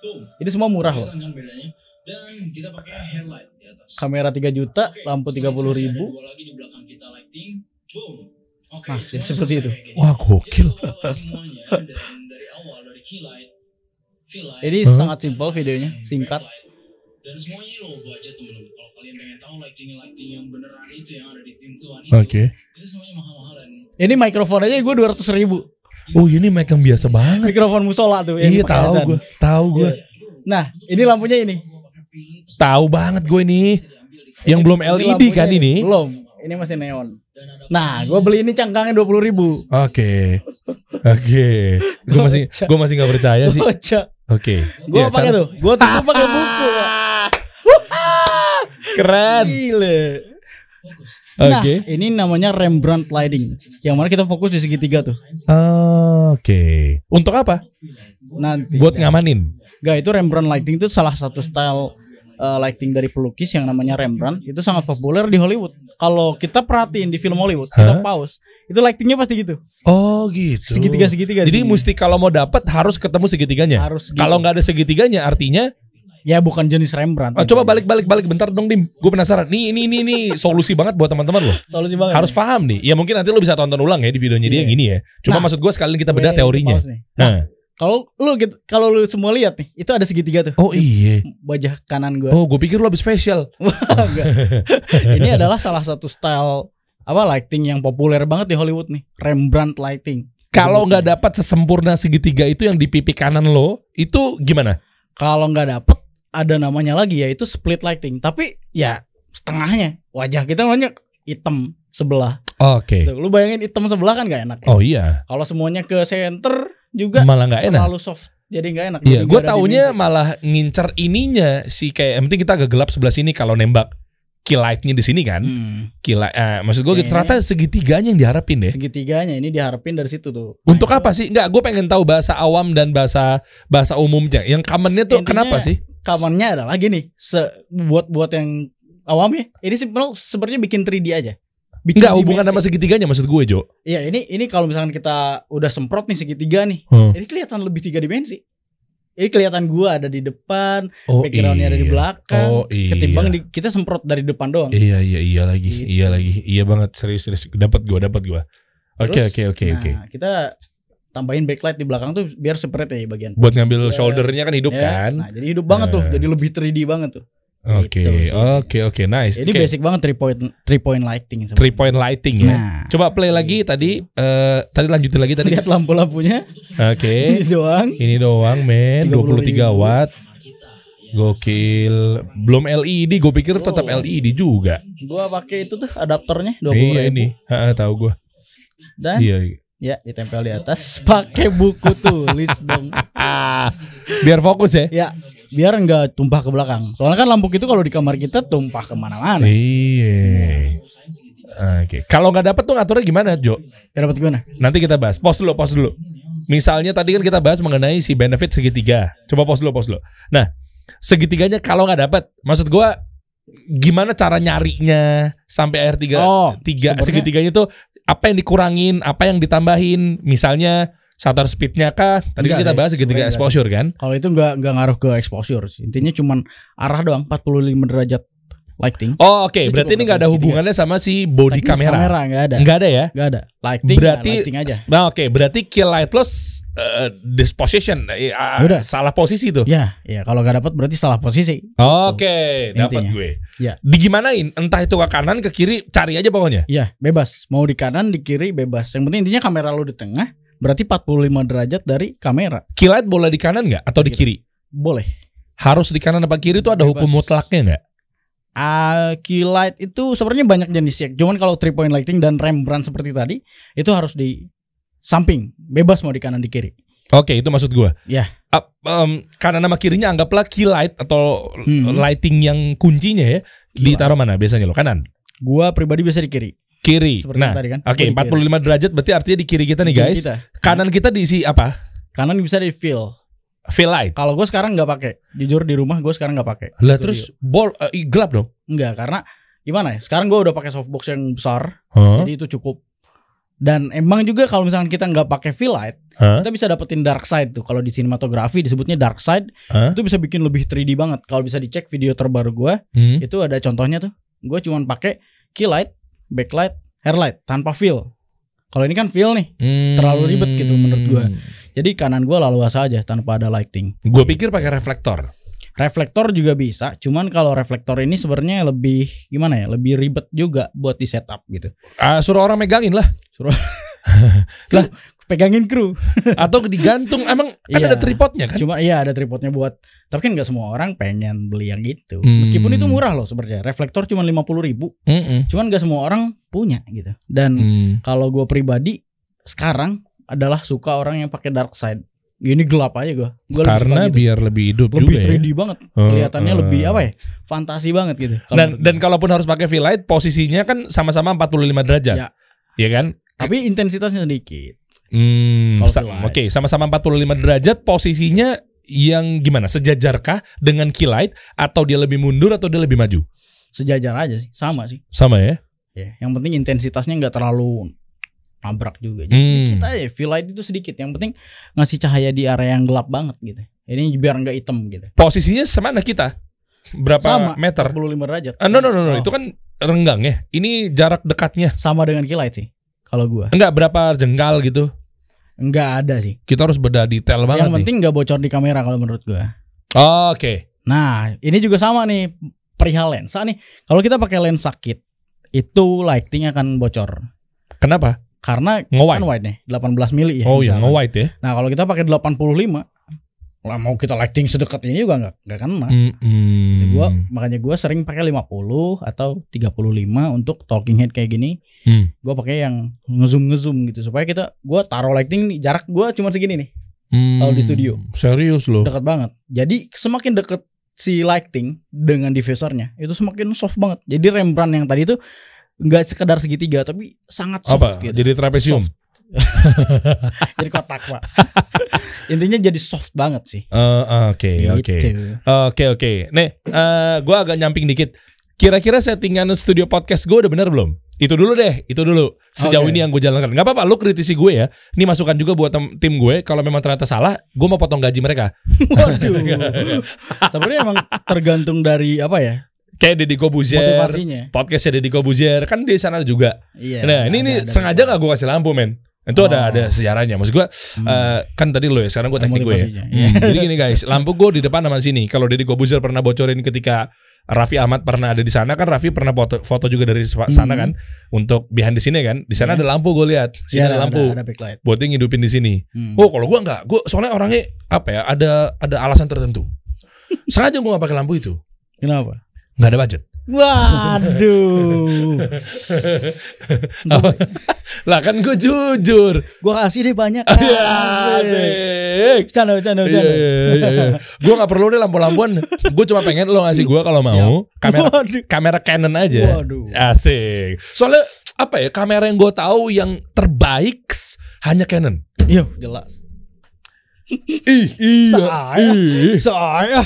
Boom. Ini semua murah loh. Kan bedanya. Dan kita pakai headlight di atas. Kamera 3 juta, Oke, lampu selanjutnya 30 ribu. Ada dua lagi di belakang kita lighting. Boom. Oke, Nah, semua seperti itu. kayak gini. Wah, gokil. Jadi kalau semuanya dari awal dari key light, fill light, Ini sangat simpel videonya, singkat. backlight, dan semuanya low budget teman-teman. Kalau kalian pengen tahu lighting yang beneran itu yang ada di tim tuan itu, Oke. itu semuanya mahal-mahal dan Ini mikrofon aja gue 200 ribu. Oh, ini mic yang biasa banget. Mikrofon musola tuh. yang Iya, pakai azan. tahu gue. Nah, ini lampunya ini. Tahu banget gue ini. Yang belum LED lampunya kan ini? Belum. Ini masih neon. Nah, gue beli ini cangkangnya 20 ribu. Oke. Gue masih nggak percaya sih. Bocah. Oke. Gue Iya, pakai tuh. Gue tutup pakai buku. Keren. Gile. Nah, Oke. ini namanya Rembrandt lighting. Yang mana kita fokus di segitiga tuh. Oke. Untuk apa? Nanti. Buat ngamanin. Gak, itu Rembrandt lighting itu salah satu style lighting dari pelukis yang namanya Rembrandt. Itu sangat populer di Hollywood. Kalau kita perhatiin di film Hollywood, kita pause. Itu lightingnya pasti gitu. Oh gitu. Segitiga. Jadi mesti kalau mau dapat harus ketemu segitiganya. Harus gitu. Kalau nggak ada segitiganya artinya. Ya bukan jenis Rembrandt. Coba balik bentar dong Dim. Gue penasaran. Nih solusi banget buat teman-teman loh. Solusi banget. Harus paham nih. Ya mungkin nanti lo bisa tonton ulang ya di videonya dia Iya. yang gini ya. Cuma Nah, maksud gue sekalian kita bedah teorinya. Nah, kalau lu semua lihat nih, itu ada segitiga tuh. Oh iya. Wajah kanan gue. Oh gue pikir lo habis facial. Ini adalah salah satu style lighting yang populer banget di Hollywood nih, Rembrandt lighting. Kalau nggak dapat sesempurna segitiga itu yang di pipi kanan lo, itu gimana? Kalau nggak dapet, ada namanya lagi yaitu split lighting. Tapi ya setengahnya. Wajah kita banyak hitam sebelah. Oke. Tuh, lu bayangin hitam sebelah kan nggak enak. Ya? Oh iya. Kalau semuanya ke center juga Malah nggak enak. terlalu soft. Jadi nggak enak. Iya, Jadi gue nggak ada taunya dimensi. malah ngincer ininya sih, kayak yang penting kita agak gelap sebelah sini kalau nembak key lightnya di sini kan. Maksud gue Ini- ternyata segitiganya yang diharapin deh. Segitiganya ini diharapin dari situ tuh. Untuk apa sih? Enggak, gue pengen tahu bahasa awam dan bahasa umumnya. Yang commonnya tuh Intinya, kenapa sih? Kamarnya adalah gini, buat yang awam ya, ini sebenarnya bikin 3D aja. Bikin Enggak hubungan sama dimensi. segitiganya maksud gue, Jo. Iya, ini kalau misalkan kita udah semprot nih segitiga nih, ini kelihatan lebih 3 dimensi. Ini kelihatan gua ada di depan, Oh, backgroundnya ada di belakang. Oh, iya. Ketimbang kita semprot dari depan doang. Iya lagi. Gitu. Iya banget, serius. Dapat gua. Oke. Nah, kita tambahin backlight di belakang tuh biar spread ya bagian. Buat ngambil shouldernya kan hidup Ya, kan? Nah, jadi hidup banget tuh. Jadi lebih 3D banget tuh. Oke, Gitu sih. oke, nice. Ini Oke. basic banget 3-point lighting. 3-point lighting ya. Nah. Coba play lagi tadi. Tadi lanjutin lagi tadi. Lihat lampu-lampunya. Oke. Ini doang. Ini doang men, 23 watt. Gokil. Belum LED, gue pikir tetap LED juga. Gua pakai itu tuh adaptornya 20.000. Iya ini. Tahu gue. Dan Iya. ya ditempel di atas. Pakai buku tulis dong. Biar fokus ya. Ya, biar nggak tumpah ke belakang. Soalnya kan lampu itu kalau di kamar kita tumpah kemana-mana. Iya. Oke. Kalau nggak dapat tuh ngaturnya gimana, Jo? Ya dapat gimana? Nanti kita bahas. Pause dulu. Misalnya tadi kan kita bahas mengenai si benefit segitiga. Coba pause dulu. Nah, segitiganya kalau nggak dapat, maksud gua gimana cara nyarinya sampai air tiga sebenarnya- segitiganya tuh apa yang dikurangin, apa yang ditambahin? Misalnya shutter speednya kah? Tadi Enggak kita sih, bahas segitiga sebenarnya exposure kan? Kalau itu nggak ngaruh ke exposure sih. Intinya cuman arah doang 45 derajat lighting. Oh oke, Itu berarti cukup ini nggak ada segitiga. hubungannya sama si body Teknis kamera. nggak ada. Nggak ada ya? Nggak ada. Lighting, Berarti lighting aja. Nah oke, berarti kill light loss disposition Udah. salah posisi tuh. Ya, kalau nggak dapat berarti salah posisi. Oke, dapat Intinya. gue. Ya. Digimanain? Entah itu ke kanan ke kiri, cari aja pokoknya. Ya, bebas. Mau di kanan, di kiri bebas. Yang penting intinya kamera lu di tengah, berarti 45 derajat dari kamera. Kill light boleh di kanan nggak atau di Gitu. kiri? Boleh. Harus di kanan apa kiri itu ada Bebas. hukum mutlaknya nggak? Key light itu sebenarnya banyak jenisnya. Cuman kalau 3 point lighting dan Rembrandt seperti tadi, itu harus di samping. Bebas mau di kanan, di kiri. Oke, itu maksud gue. Ya. Kanan sama kirinya anggaplah key light atau Hmm. lighting yang kuncinya ya. Key Ditaruh mana biasanya lo? Kanan? Gua pribadi biasa di kiri. Kiri. Seperti Nah, tadi kan. oke, Gua di 45 derajat berarti artinya di kiri kita nih kiri. guys. Kita. Kanan kita diisi apa? Kanan bisa di fill. Fill light. Kalau gue sekarang nggak pakai. Jujur di rumah gue sekarang nggak pakai. Lah Studio. terus gelap dong. Enggak, karena gimana ya? Sekarang gue udah pakai softbox yang besar, Hah? jadi itu cukup. Dan emang juga kalau misalkan kita nggak pakai fill light, Hah? kita bisa dapetin dark side tuh. Kalau di sinematografi disebutnya dark side, Hah? itu bisa bikin lebih 3D banget. Kalau bisa dicek video terbaru gue, Hmm? itu ada contohnya tuh. Gue cuman pakai key light, backlight, hairlight tanpa fill. Kalau ini kan fill nih, terlalu ribet gitu menurut gua. Jadi kanan gue lalu aja tanpa ada lighting. Gue pikir pakai reflektor. Reflektor juga bisa, cuman kalau reflektor ini sebenarnya lebih gimana ya? Lebih ribet juga buat di setup gitu. Suruh orang megangin lah. Lah, pegangin kru. Atau digantung. Emang kan Iya. ada tripodnya kan? Cuma iya ada tripodnya buat. Tapi kan nggak semua orang pengen beli yang gitu. Hmm. Meskipun itu murah loh sebenarnya. Reflektor cuma 50.000. Mm-mm. Cuman nggak semua orang punya gitu. Dan kalau gue pribadi sekarang adalah suka orang yang pakai dark side. Ini gelap aja gue. Karena gitu. biar lebih hidup Lebih juga 3D ya. banget. Kelihatannya lebih apa ya? Fantasi banget gitu. Kalau menurut Dan kalaupun harus pakai fill light, posisinya kan sama-sama 45 derajat. Ya. Iya kan? tapi intensitasnya sedikit. Kalau fill light. Oke, sama-sama 45 derajat, posisinya yang gimana? Sejajarkah dengan key light atau dia lebih mundur atau dia lebih maju? Sejajar aja sih, sama sih. Sama ya? Ya, yang penting intensitasnya nggak terlalu nabrak juga. Jadi sedikit aja, fill light itu sedikit. Yang penting ngasih cahaya di area yang gelap banget gitu. Ini biar nggak hitam gitu. Posisinya semana kita? Berapa Sama, meter? 45 derajat. No, Oh. itu kan renggang ya. Ini jarak dekatnya. Sama dengan key light sih. Kalau gua Enggak berapa jengkal gitu. nggak ada sih. Kita harus beda detail banget Yang penting nggak bocor di kamera kalau menurut gua. Oke. Nah, ini juga sama nih perihal lensa nih. Kalau kita pakai lensa kit, itu lighting akan bocor. Kenapa? Karena Nge-wide. kan wide nih, 18 mili ya. Oh iya, misalkan. nge-wide ya. Nah, kalau kita pakai 85, lah mau kita lighting sedekat ini juga nggak kena. Jadi makanya gua sering pakai 50 atau 35 untuk talking head kayak gini. Gua pakai yang ngezoom gitu supaya gua taruh lighting nih, jarak gua cuma segini nih. Kalau di studio. Serius loh. Dekat banget. Jadi semakin deket si lighting dengan diffusernya itu semakin soft banget. Jadi Rembrandt yang tadi itu nggak sekedar segitiga tapi sangat soft Apa? gitu. Jadi trapesium. Soft. Jadi kotak, Pak. Intinya jadi soft banget sih. Oke. Gitu. Oke. Nih, gue agak nyamping dikit. Kira-kira settingan studio podcast gue udah bener belum? Itu dulu deh. Sejauh Oke. ini yang gue jalankan. Gak apa-apa, lu kritisi gue ya. Ini masukan juga buat tim gue. Kalau memang ternyata salah, gue mau potong gaji mereka. Waduh. Sebenarnya emang tergantung dari apa ya? Kayak Deddy Kobuzier. Motivasinya. Podcastnya Deddy Kobuzier kan di sana juga. Iya. Nah, ini sengaja gak gue kasih lampu, men. Itu ada sejarahnya. Maksud gue kan tadi lo ya, sekarang gue teknik gue ya. Motivasinya. Jadi gini guys, lampu gue di depan sama sini. Kalau Deddy Kobuzier pernah bocorin ketika Raffi Ahmad pernah ada di sana kan, Raffi pernah foto juga dari sana kan untuk behind di sini kan. Di sana ada lampu gue lihat. Sini ada lampu. Ada backlight. Buat dia ngidupin di sini. Oh, kalau gue enggak. Gue soalnya orangnya apa ya? Ada alasan tertentu. Sengaja gue gak pakai lampu itu. Kenapa? Gak ada budget. Waduh. Lah kan gue jujur. Gua kasih deh banyak. Asik. Bercanda. Iya. Gue gak perlu deh lampu-lampuan. Gue cuma pengen lo ngasih gue kalau mau kamera Canon aja. Waduh. Asik. Soalnya apa ya, kamera yang gue tahu yang terbaik hanya Canon. Iya, jelas. Iya. Saya.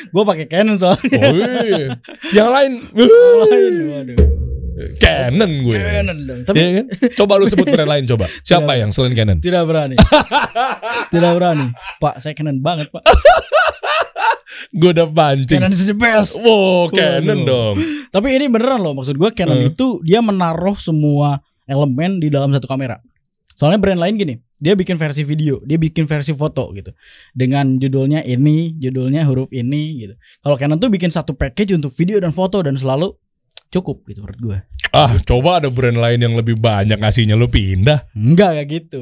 Gue pakai Canon soalnya. Oh, iya. Yang lain. Waduh. Canon gue. Canon dong. Tapi Iya kan? Coba lu sebut brand lain coba. Siapa yang selain Canon? tidak berani. Tidak berani. Pak, saya Canon banget, Pak. Gue udah pancing. Canon is the best. Wow, Canon dong. Tapi ini beneran loh, maksud gue Canon itu dia menaruh semua elemen di dalam satu kamera. Soalnya brand lain gini, dia bikin versi video, dia bikin versi foto gitu. Dengan judulnya ini, judulnya huruf ini gitu. Kalau Canon tuh bikin satu package untuk video dan foto dan selalu cukup gitu menurut gue. Ah, coba ada brand lain yang lebih banyak ngasihnya lu pindah. Enggak kayak gitu.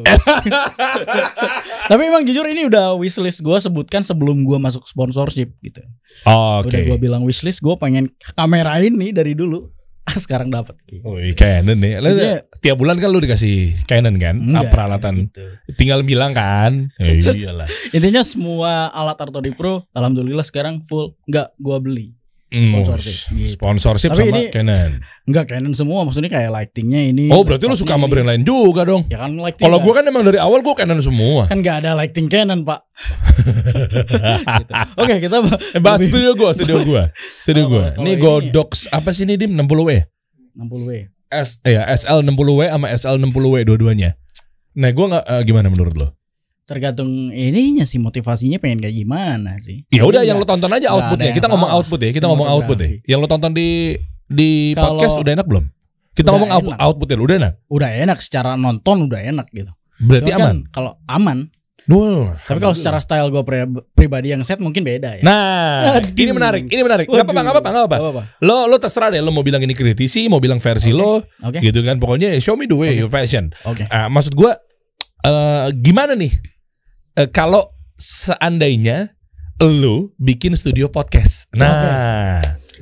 Tapi emang jujur ini udah wishlist gue sebutkan sebelum gue masuk sponsorship gitu. Oke. Udah gue bilang wishlist, gue pengen kamera ini dari dulu. Sekarang dapat. Oh, Canon nih. Tiap bulan kan lu dikasih Canon kan? Enggak, peralatan. gitu. Tinggal bilang kan. Iyalah. Intinya semua alat Artodi Pro alhamdulillah sekarang full enggak gue beli. Sponsorship, gitu. Sponsorship Tapi sama ini Canon. Enggak Canon semua, maksudnya kayak lightingnya ini. Oh, berarti lu suka sama brand lain juga dong. Ya kan lighting. Kalau gue kan emang dari awal gue Canon semua. kan enggak ada lighting Canon, Pak. Gitu. Oke, kita Bahas studio gue. Kalau Ini ini- Godox apa sih ini Dim? 60W. 60W. SL60W sama SL60W dua-duanya. Nah, gue nggak gimana menurut lo? Tergantung ininya sih, motivasinya pengen kayak gimana sih. Ya udah, yang lo Enggak. tonton aja Nggak outputnya. ada yang Kita ngomong salah. output ya. Kita Semua ngomong output deh. fotografi. Yang lo tonton di Kalau- podcast udah enak belum? Kita Udah ngomong enak. output ya. Udah enak. Udah enak secara nonton, udah enak gitu. Berarti Cuma kan aman. kalau aman, Duh, tapi kalau secara style gue pribadi yang set mungkin beda ya. Nah, Aduh. ini menarik. Gak apa-apa. Lo terserah deh. Lo mau bilang ini kritisi, mau bilang versi lo, Oke. gitu kan. Pokoknya show me the way your fashion. Oke. Maksud gue, gimana nih? Kalau seandainya lo bikin studio podcast,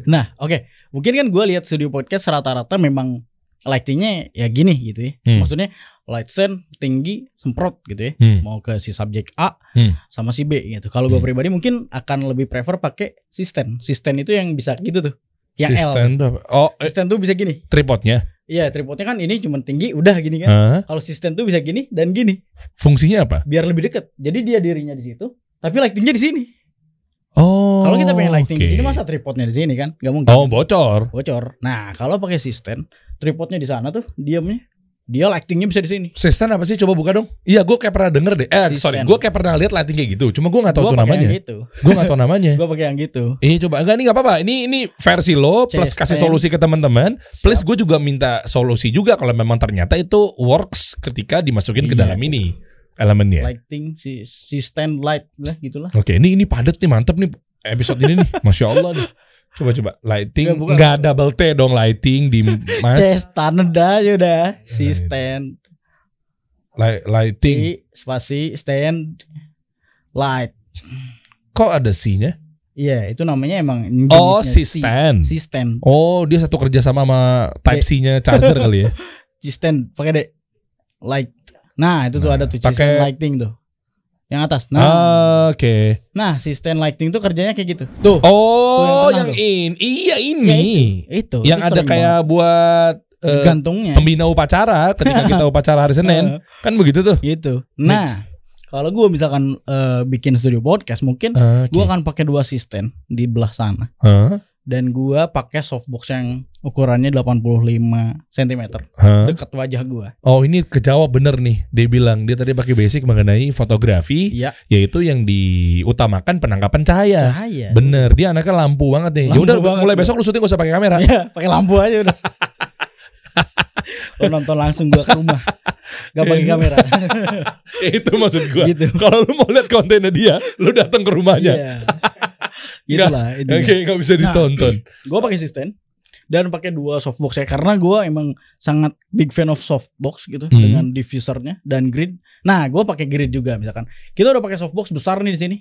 Nah, oke. Mungkin kan gue lihat studio podcast rata-rata memang lightingnya ya gini gitu ya. Maksudnya light stand tinggi semprot gitu ya. Mau ke si subjek A sama si B gitu. Kalau gue pribadi mungkin akan lebih prefer pakai sistem. Sistem itu yang bisa gitu tuh. Yang L. Sistem tuh apa? Oh, Sistem tuh bisa gini. tripodnya. Iya, tripodnya kan ini cuma tinggi udah gini kan. Hah? Kalau sistem tuh bisa gini dan gini. Fungsinya apa? Biar lebih dekat. Jadi dia dirinya di situ, tapi lightingnya di sini. Oh. Kalau kita pengen lighting di oke. sini masa tripodnya di sini kan? Gak mungkin. Oh, bocor. Bocor. Nah, kalau pakai sistem, tripodnya di sana tuh, diamnya, dia lightingnya bisa di sini. Sistem apa sih? Coba buka dong. Iya, gue kayak pernah denger deh. Sistem. Gue kayak pernah lihat lighting kayak gitu. Cuma gue nggak tahu Gua tuh pakai namanya. yang gitu. Gue nggak tahu namanya. Gue pakai yang gitu. Coba enggak, ini nggak apa-apa. Ini versi lo plus Sistem. kasih solusi ke teman-teman. Plus gue juga minta solusi juga kalau memang ternyata itu works ketika dimasukin ke Iya. dalam ini elemennya. Lighting, si stand light lah gitulah. Oke, ini padat nih, mantep nih episode ini nih. Masya Allah nih. Coba lighting Nggak, bukan. nggak double T dong, lighting di mas. Standar aja udah. Si stand, Lighting. spasi stand light. Kok ada C-nya? Iya, itu namanya emang Oh, jenisnya si stand. Si stand. Oh, dia satu kerja sama Type C-nya charger kali ya. Si stand pakai deh light. Nah, itu tuh ada tuh pakai- stand lighting tuh. Yang atas. Nah, Oke. nah si stand lighting tuh kerjanya kayak gitu. Tuh. Oh, yang yang tengah ini. Iya, Ya, ini. Itu. Yang itu ada sering kayak buat banget. gantungnya. pembina upacara ketika kita upacara hari Senin. Kan begitu tuh. Gitu. Nah, kalau gue misalkan bikin studio podcast, mungkin Oke. gue akan pakai 2 sistem di belah sana. Hah? Dan gue pakai softbox yang ukurannya 85 cm. Hah? Dekat wajah gue. Oh, ini kejawab bener nih. Dia bilang dia tadi pakai basic mengenai fotografi, Iya. yaitu yang diutamakan penangkapan cahaya. Cahaya. Bener, dia anaknya lampu banget nih. Ya Lampu udah, banget, mulai bro. besok lu syuting gak usah pakai kamera. Iya, pakai lampu aja udah. Lo nonton langsung gue ke rumah. Gak pakai kamera. Itu maksud gua. Gitu. Kalau lu mau lihat kontennya dia, lu datang ke rumahnya. Iya. Gitulah. Oke, nggak bisa ditonton. Gue pakai sistem dan pakai 2 softbox ya karena gue emang sangat big fan of softbox gitu dengan diffusernya dan grid. Nah, gue pakai grid juga misalkan. Kita udah pakai softbox besar nih di sini,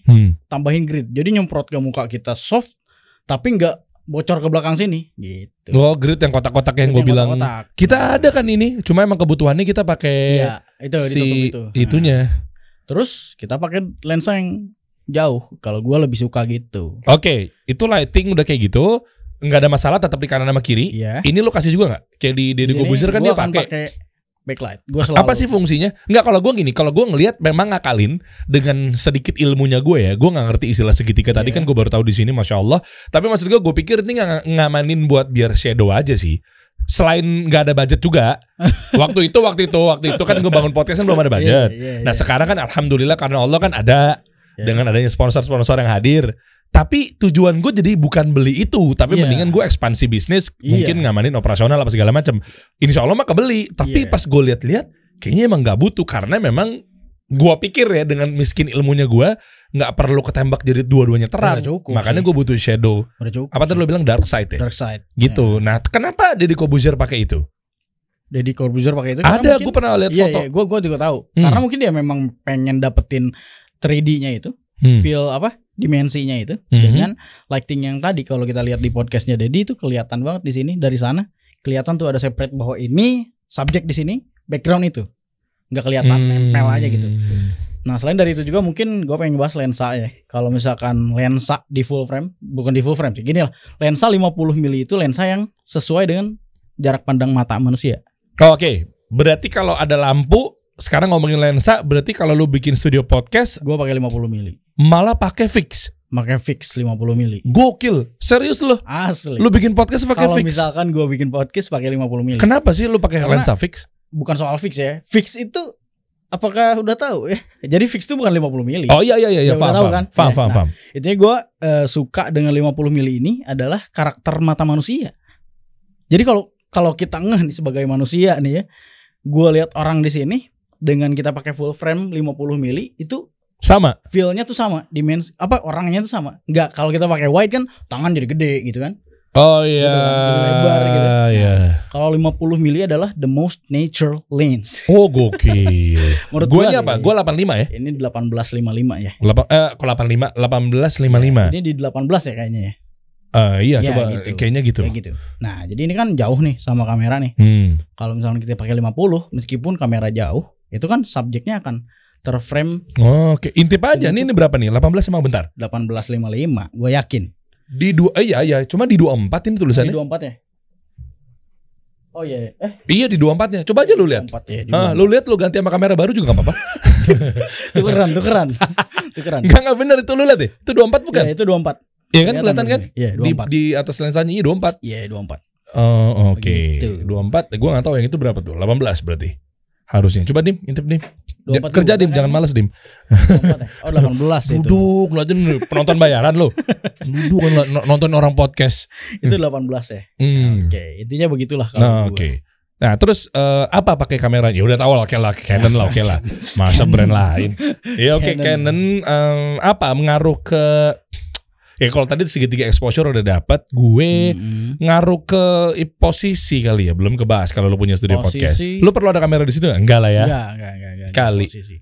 tambahin grid. Jadi nyemprot ke muka kita soft, tapi nggak bocor ke belakang sini. Gitu. Oh, grid yang kotak-kotak yang gue bilang. kotak-kotak. Kita ada kan ini, cuma emang kebutuhannya kita pakai Iya, itu ditutup itu. itunya. Terus kita pakai lensa yang jauh. Kalau gue lebih suka gitu. Oke, itu lighting udah kayak gitu, nggak ada masalah, tetap di kanan sama kiri. Iya. Ini lu kasih juga nggak? Kayak di Deddy Di sini Corbuzier kan gua dia akan pakai. backlight. Gue selalu. Apa sih fungsinya? Nggak, kalau gue gini, kalau gue ngelihat memang ngakalin dengan sedikit ilmunya gue ya, gue nggak ngerti istilah segitiga tadi kan gue baru tahu di sini, masya Allah. Tapi maksud gue pikir ini ngamanin buat biar shadow aja sih. selain nggak ada budget juga. waktu itu kan gue bangun podcast kan belum ada budget. Nah sekarang kan alhamdulillah karena Allah kan ada dengan adanya sponsor-sponsor yang hadir. Tapi tujuan gue jadi bukan beli itu, tapi mendingan gue ekspansi bisnis, mungkin ngamanin operasional apa segala macam. Insya Allah mah kebeli. Tapi pas gue lihat-lihat, kayaknya emang nggak butuh karena memang gue pikir ya dengan miskin ilmunya gue nggak perlu ketembak jadi dua-duanya terang. Makanya gue butuh shadow. Apa tadi lo bilang dark side ya? Dark side. Gitu. Nah, kenapa Deddy Corbuzier pakai itu? Deddy Corbuzier pakai itu? Ada, gue pernah lihat foto. Iya, gue juga tahu. Karena mungkin dia memang pengen dapetin 3D-nya itu, feel apa? Dimensinya itu dengan lighting yang tadi kalau kita lihat di podcastnya Deddy itu kelihatan banget di sini dari sana kelihatan tuh ada separate bahwa ini subjek di sini background itu nggak kelihatan nempel aja gitu. Nah selain dari itu juga mungkin gue pengen bahas lensa ya. Kalau misalkan lensa di full frame bukan di full frame sih gini lah lensa 50 mili itu lensa yang sesuai dengan jarak pandang mata manusia. Oke. Berarti kalau ada lampu sekarang ngomongin lensa berarti kalau lu bikin studio podcast gue pakai 50 mili. Malah pakai fix. Pakai fix 50 mili. Gokil. Serius lu? Asli. Lu bikin podcast pakai fix? Kalau misalkan gue bikin podcast pakai 50 mili. Kenapa sih lu pakai lensa fix? Bukan soal fix ya. Fix itu apakah udah tahu ya? Jadi fix itu bukan 50 mili. Oh iya paham. Intinya gue suka dengan 50 mili ini adalah karakter mata manusia. Jadi kalau kita ngeh nih sebagai manusia nih ya, gue lihat orang di sini dengan kita pakai full frame 50 mili itu sama, feel-nya tuh sama, dimensi apa orangnya tuh sama. Enggak, kalau kita pakai wide kan tangan jadi gede gitu kan. Oh iya. Gitu lebar gitu. Iya. Kalau 50 mili adalah the most natural lens. Oh gokil. Menurut gue apa? Gue 85 ya. Ini 1855 ya. Kok 85? 1855. Ini di 18 ya kayaknya ya. Iya ya, coba gitu. kayaknya gitu. Kayak gitu. Nah, jadi ini kan jauh nih sama kamera nih. Kalau misalnya kita pakai 50 meskipun kamera jauh, itu kan subjeknya akan terframe. Oke, intip aja nih ini berapa nih? 18 sama bentar. 1855, gue yakin. Di iya, cuma di 24 ini tulisannya. Di 24 ya? Oh iya. Iya di 24-nya. Coba aja lu lihat. 24 ya. Lu lihat lu ganti sama kamera baru juga enggak apa-apa. Tukeran. Enggak benar itu lu lihat deh. Itu 24 bukan? Ya, itu 24. Iya kan kelihatan kan? Iya, 24. Di atas lensanya ini 24. Iya, 24. Oh, oke. Begitu. 24. Gua enggak tahu yang itu berapa tuh. 18 berarti. Harusnya. Coba Dim, intip Dim. Kerja Dim, jangan malas Dim. 24 ya? Oh 18 itu. Duduk, lu aja penonton bayaran lu. Duduk nonton orang podcast. Itu 18 ya. Oke, intinya begitulah kalau Oke. Nah, terus apa pakai kameranya? Ya udah tahu lah, Canon lah, oke lah. Masa brand lain. Ya oke, Canon apa mengaruh ke ya kalau tadi segitiga exposure udah dapat, gue ngaruh ke posisi kali ya, belum kebahas kalau lu punya studio podcast. Lu perlu ada kamera di situ enggak lah ya? Enggak. Kali. Posisi.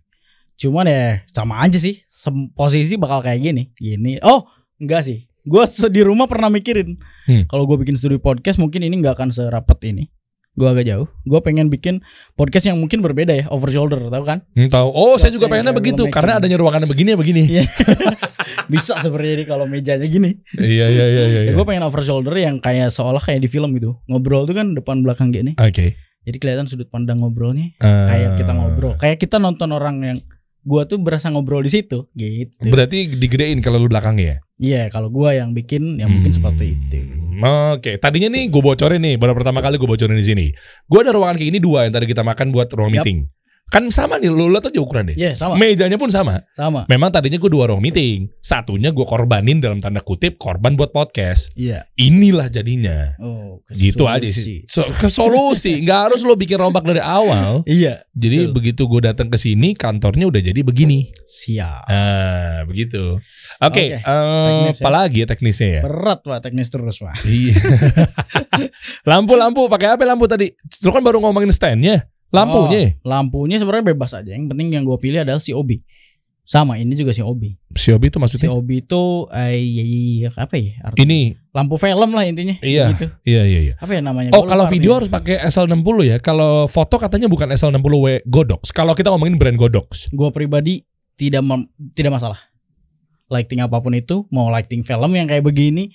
Cuman ya sama aja sih. Posisi bakal kayak gini. Oh, enggak sih. Gue di rumah pernah mikirin. Kalau gue bikin studio podcast mungkin ini enggak akan serapat ini. Gue agak jauh. Gue pengen bikin podcast yang mungkin berbeda ya, over shoulder, tahu kan? Tahu. Oh, saya juga pengennya begitu karena adanya ruangan begini ya begini. Bisa seperti ini kalau mejanya gini. Iya. Ya, gue pengen over shoulder yang kayak seolah kayak di film gitu. Ngobrol tuh kan depan belakang gini. Oke. Jadi kelihatan sudut pandang ngobrolnya kayak kita ngobrol. Kayak kita nonton orang yang gue tuh berasa ngobrol di situ gitu. Berarti digedein kalau lu belakangnya ya? Iya, kalau gue yang bikin ya mungkin seperti itu. Oke, tadinya nih gue bocorin nih, baru pertama kali gue bocorin di sini. Gue ada ruangan kayak ini 2 yang tadi kita makan buat ruang meeting. Kan sama nih, lu lihat aja ukuran deh. Iya, sama. Mejanya pun sama. Sama. Memang tadinya gue 2 ruang meeting. Satunya gue korbanin dalam tanda kutip, korban buat podcast. Iya. Inilah jadinya. Oh, gitu aja sih. Ke solusi, nggak harus lo bikin rombak dari awal. Iya. Jadi begitu gue datang ke sini, kantornya udah jadi begini. Siap. Begitu. Oke. Apalagi ya teknisnya ya? Berat Pak, teknis terus Pak. Iya. Lampu pakai apa lampu tadi? Lo kan baru ngomongin standnya. Lampunya? Lampunya sebenarnya bebas aja. Yang penting yang gue pilih adalah COB. Sama, ini juga COB. COB itu maksudnya? COB itu apa ya? Artinya? Ini lampu film lah intinya. Iya. Gitu. Iya. Apa ya namanya? Oh, kalau video harus pakai SL60 ya. Kalau foto katanya bukan SL60W Godox. Kalau kita ngomongin brand Godox. Gue pribadi tidak masalah. Lighting apapun itu, mau lighting film yang kayak begini,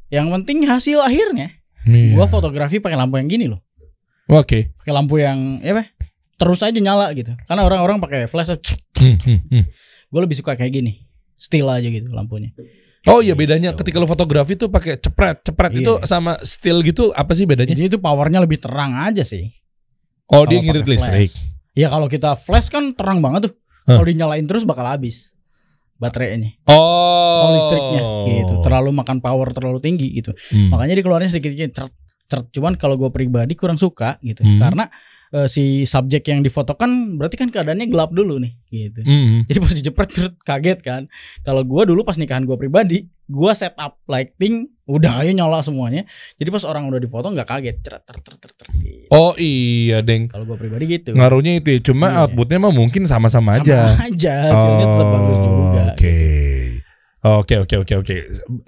yang penting hasil akhirnya. Gue fotografi pakai lampu yang gini loh. Oke. Pakai lampu yang terus aja nyala gitu. Karena orang-orang pakai flash. Gue lebih suka kayak gini, still aja gitu lampunya. Oh iya, bedanya ketika lu fotografi tuh pakai cepret itu sama still gitu apa sih bedanya? Jadi itu powernya lebih terang aja sih. Oh, Kalau dia ngirit pakai listrik. flash. Ya kalau kita flash kan terang banget tuh. Kalau dinyalain terus bakal habis baterainya. Kalau listriknya gitu. Terlalu makan power terlalu tinggi gitu. Makanya dikeluarin sedikit-sedikit cert. Cuman kalau gue pribadi kurang suka gitu. Karena si subjek yang difotokan berarti kan keadaannya gelap dulu nih gitu. Jadi pas dijepret kaget kan. Kalau gue dulu pas nikahan gue pribadi, gue setup lighting udah ayo nyala semuanya. Jadi pas orang udah difoto nggak kaget. Gitu. Oh iya, Deng. Kalau gue pribadi gitu. Ngaruhnya itu, cuma outputnya mah mungkin sama-sama aja. Sama aja, hasilnya tetap bagus juga. Oke.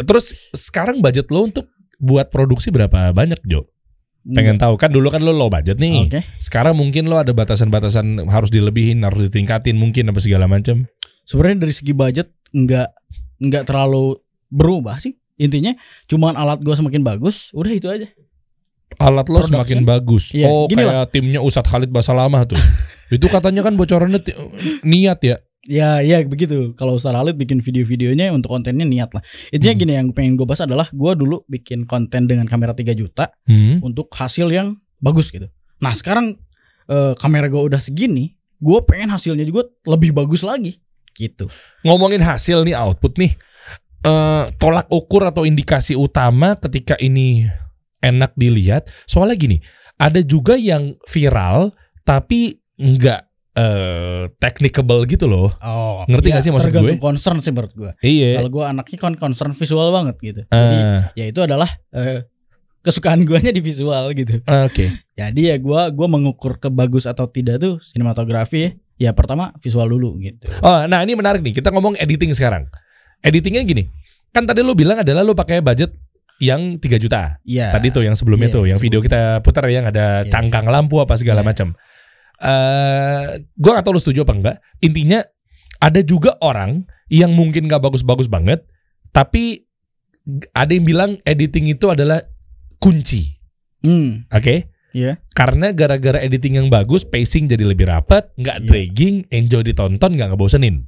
Terus sekarang budget lo untuk buat produksi berapa banyak, Jo? Pengen tahu kan, dulu kan lo low budget nih. Sekarang mungkin lo ada batasan-batasan harus dilebihin, harus ditingkatin mungkin apa segala macam. Sebenarnya dari segi budget nggak terlalu berubah sih. Intinya cuman alat gua semakin bagus, udah itu aja. Alat lo semakin bagus. Iya, kayak timnya Ustadz Khalid Basalamah tuh. Itu katanya kan bocorannya niat ya. Ya begitu. Kalau Ustaz Khalid bikin video-videonya untuk kontennya niat lah. Intinya gini, yang pengen gue bahas adalah gue dulu bikin konten dengan kamera 3 juta untuk hasil yang bagus gitu. Nah sekarang kamera gue udah segini, gue pengen hasilnya juga lebih bagus lagi gitu. Ngomongin hasil nih, output nih, tolak ukur atau indikasi utama ketika ini enak dilihat. Soalnya gini, ada juga yang viral tapi enggak technicable gitu loh. Ngerti gak sih maksud gue? Tergantung concern sih menurut gue. Iya. Kalau gue anaknya kan concern visual banget gitu. Jadi ya itu adalah kesukaan guanya di visual gitu. Jadi ya gue mengukur kebagus atau tidak tuh sinematografi ya pertama visual dulu gitu. Nah ini menarik nih, kita ngomong editing sekarang. Editingnya gini, kan tadi lu bilang adalah lu pakai budget yang 3 juta. Iya. Tadi tuh yang sebelumnya tuh, yang video kita putar yang ada cangkang lampu apa segala macam. Gue gak tau lu setuju apa enggak. Intinya ada juga orang yang mungkin gak bagus-bagus banget, tapi ada yang bilang editing itu adalah kunci. Iya. Karena gara-gara editing yang bagus, pacing jadi lebih rapat, gak dragging, enjoy ditonton, gak ngebosenin.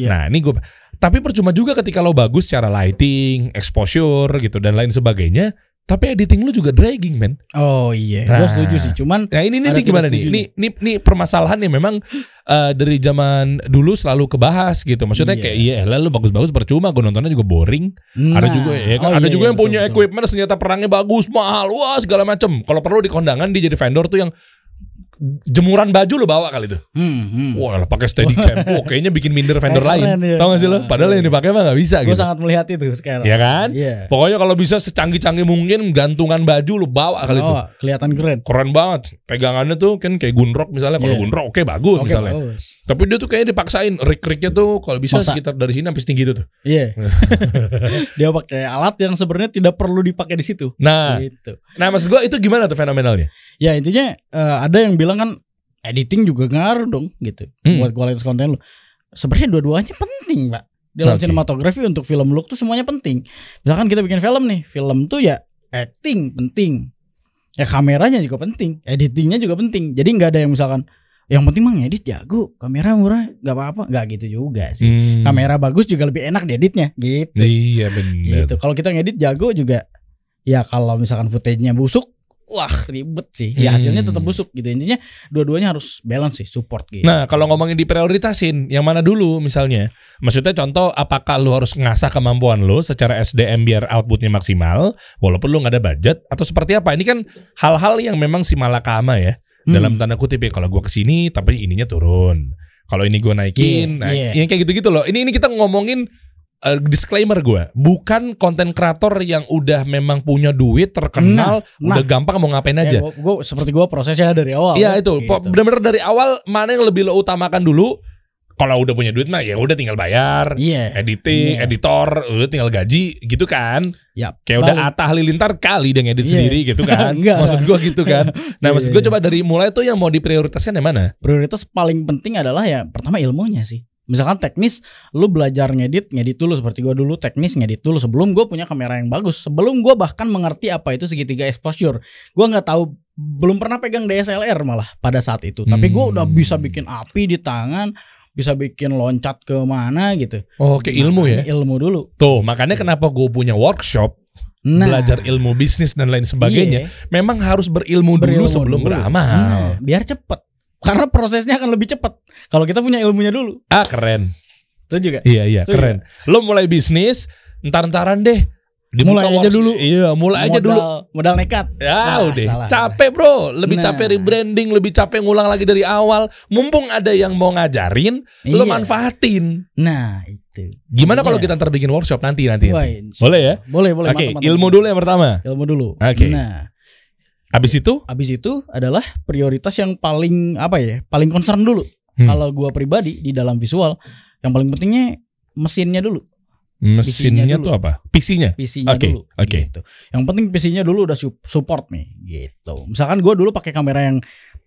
Nah ini gue, tapi percuma juga ketika lo bagus secara lighting, exposure gitu dan lain sebagainya, tapi editing lu juga dragging, men. Oh iya, gue setuju sih. Cuman ini gimana nih? Ini permasalahan yang memang dari zaman dulu selalu kebahas gitu. Maksudnya kayak lu bagus-bagus percuma, gue nontonnya juga boring. Ada juga ada juga yang punya equipment senjata perangnya bagus, mahal, wah segala macem. Kalau perlu di kondangan dia jadi vendor tuh yang jemuran baju lo bawa kali tuh. Wah, pakai Steadicam. Kayaknya bikin minder vendor lain. Tahu gak sih lo? Padahal yang dipakai mah gak bisa gitu. Gue sangat melihat itu sekarang. Ya kan? Pokoknya kalau bisa secanggih-canggih mungkin gantungan baju lo bawa kali itu. Kelihatan keren. Keren banget. Pegangannya tuh kan kayak gunrok misalnya. Kalau gunrok bagus misalnya. Bagus. Tapi dia tuh kayaknya dipaksain rig-rignya tuh kalau bisa sekitar dari sini sampai setinggi itu tuh. Dia pakai alat yang sebenarnya tidak perlu dipakai di situ. Nah, gitu. Nah maksud gue itu gimana tuh fenomenalnya? Ya intinya ada yang bilang kan editing juga ngaruh dong gitu buat kualitas konten lu. Sebenarnya dua-duanya penting, Pak. Dalam sinematografi untuk film look tuh semuanya penting. Misalkan kita bikin film nih, film tuh ya acting penting. Ya kameranya juga penting, editingnya juga penting. Jadi nggak ada yang misalkan yang penting mah ngedit jago, kamera murah nggak apa-apa, nggak gitu juga sih. Kamera bagus juga lebih enak dieditnya gitu. Iya benar. Gitu. Kalau kita ngedit jago juga, ya kalau misalkan footage-nya busuk, wah ribet sih. Ya hasilnya tetap busuk gitu. Intinya dua-duanya harus balance sih, support gitu. Nah kalau ngomongin diprioritasin, yang mana dulu misalnya? Maksudnya contoh, apakah lu harus ngasah kemampuan lu secara SDM biar outputnya maksimal, walaupun lu nggak ada budget, atau seperti apa? Ini kan hal-hal yang memang si malakama ya, dalam tanda kutip ya. Kalau gua kesini tapi ininya turun, kalau ini gua naikin, yang kayak gitu-gitu loh. Ini kita ngomongin disclaimer gue, bukan konten kreator yang udah memang punya duit, terkenal, udah gampang mau ngapain aja. Gue seperti gue prosesnya dari awal. Iya itu, gitu. Benar-benar dari awal mana yang lebih lo utamakan dulu. Kalau udah punya duit mah ya udah tinggal bayar, editing, editor, udah tinggal gaji gitu kan. Kayak udah Atta Halilintar kali dia ngedit sendiri gitu kan. Maksud gue gitu kan. Nah maksud gue coba dari mulai tuh yang mau diprioritaskan yang mana? Prioritas paling penting adalah ya pertama ilmunya sih. Misalkan teknis, lu belajar ngedit dulu seperti gue dulu teknis ngedit dulu sebelum gue punya kamera yang bagus. Sebelum gue bahkan mengerti apa itu segitiga exposure, gue nggak tahu, belum pernah pegang DSLR malah pada saat itu. Tapi gue udah bisa bikin api di tangan, bisa bikin loncat ke mana gitu. Oke, ilmu ya. Makanya ilmu dulu. Tuh, makanya kenapa gue punya workshop belajar ilmu bisnis dan lain sebagainya. Memang harus berilmu dulu sebelum beramal. Biar cepet. Karena prosesnya akan lebih cepat kalau kita punya ilmunya dulu. Ah, keren. Itu juga. Iya, keren. Lo mulai bisnis, entar-entaran deh. Mulai aja dulu. Iya, mulai aja dulu. Modal nekat. Ya udah. Capek bro. Lebih capek rebranding, lebih capek ngulang lagi dari awal. Mumpung ada yang mau ngajarin, lo manfaatin. Nah itu. Gimana kalau kita ntar bikin workshop nanti? Boleh ya? Boleh. Oke, ilmu dulu yang pertama. Ilmu dulu. Oke. Nah, Abis itu adalah prioritas yang paling paling concern dulu. Kalau gua pribadi di dalam visual, yang paling pentingnya mesinnya dulu. Mesinnya tuh apa? PC-nya dulu. Oke. Gitu. Yang penting PC-nya dulu udah support nih, gitu. Misalkan gue dulu pakai kamera yang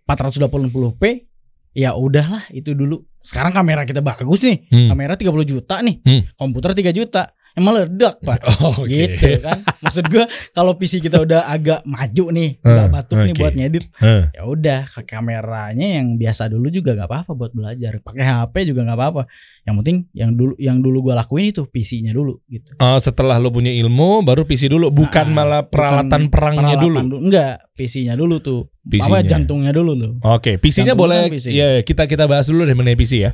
480p, ya udahlah itu dulu. Sekarang kamera kita bagus nih, kamera 30 juta nih, komputer 3 juta. Emang meledak Pak, gitu kan. Maksud gue kalau PC kita udah agak maju nih, udah batuk nih buat ngedit, ya udah kameranya yang biasa dulu juga nggak apa-apa buat belajar. Pakai HP juga nggak apa-apa. Yang penting yang dulu gue lakuin itu PC-nya dulu gitu. Setelah lo punya ilmu, baru PC dulu, bukan malah peralatan perangnya dulu. Enggak, PC-nya dulu tuh. Apa jantungnya dulu tuh. Oke, PC-nya boleh. Ya kita bahas dulu deh mengenai PC ya.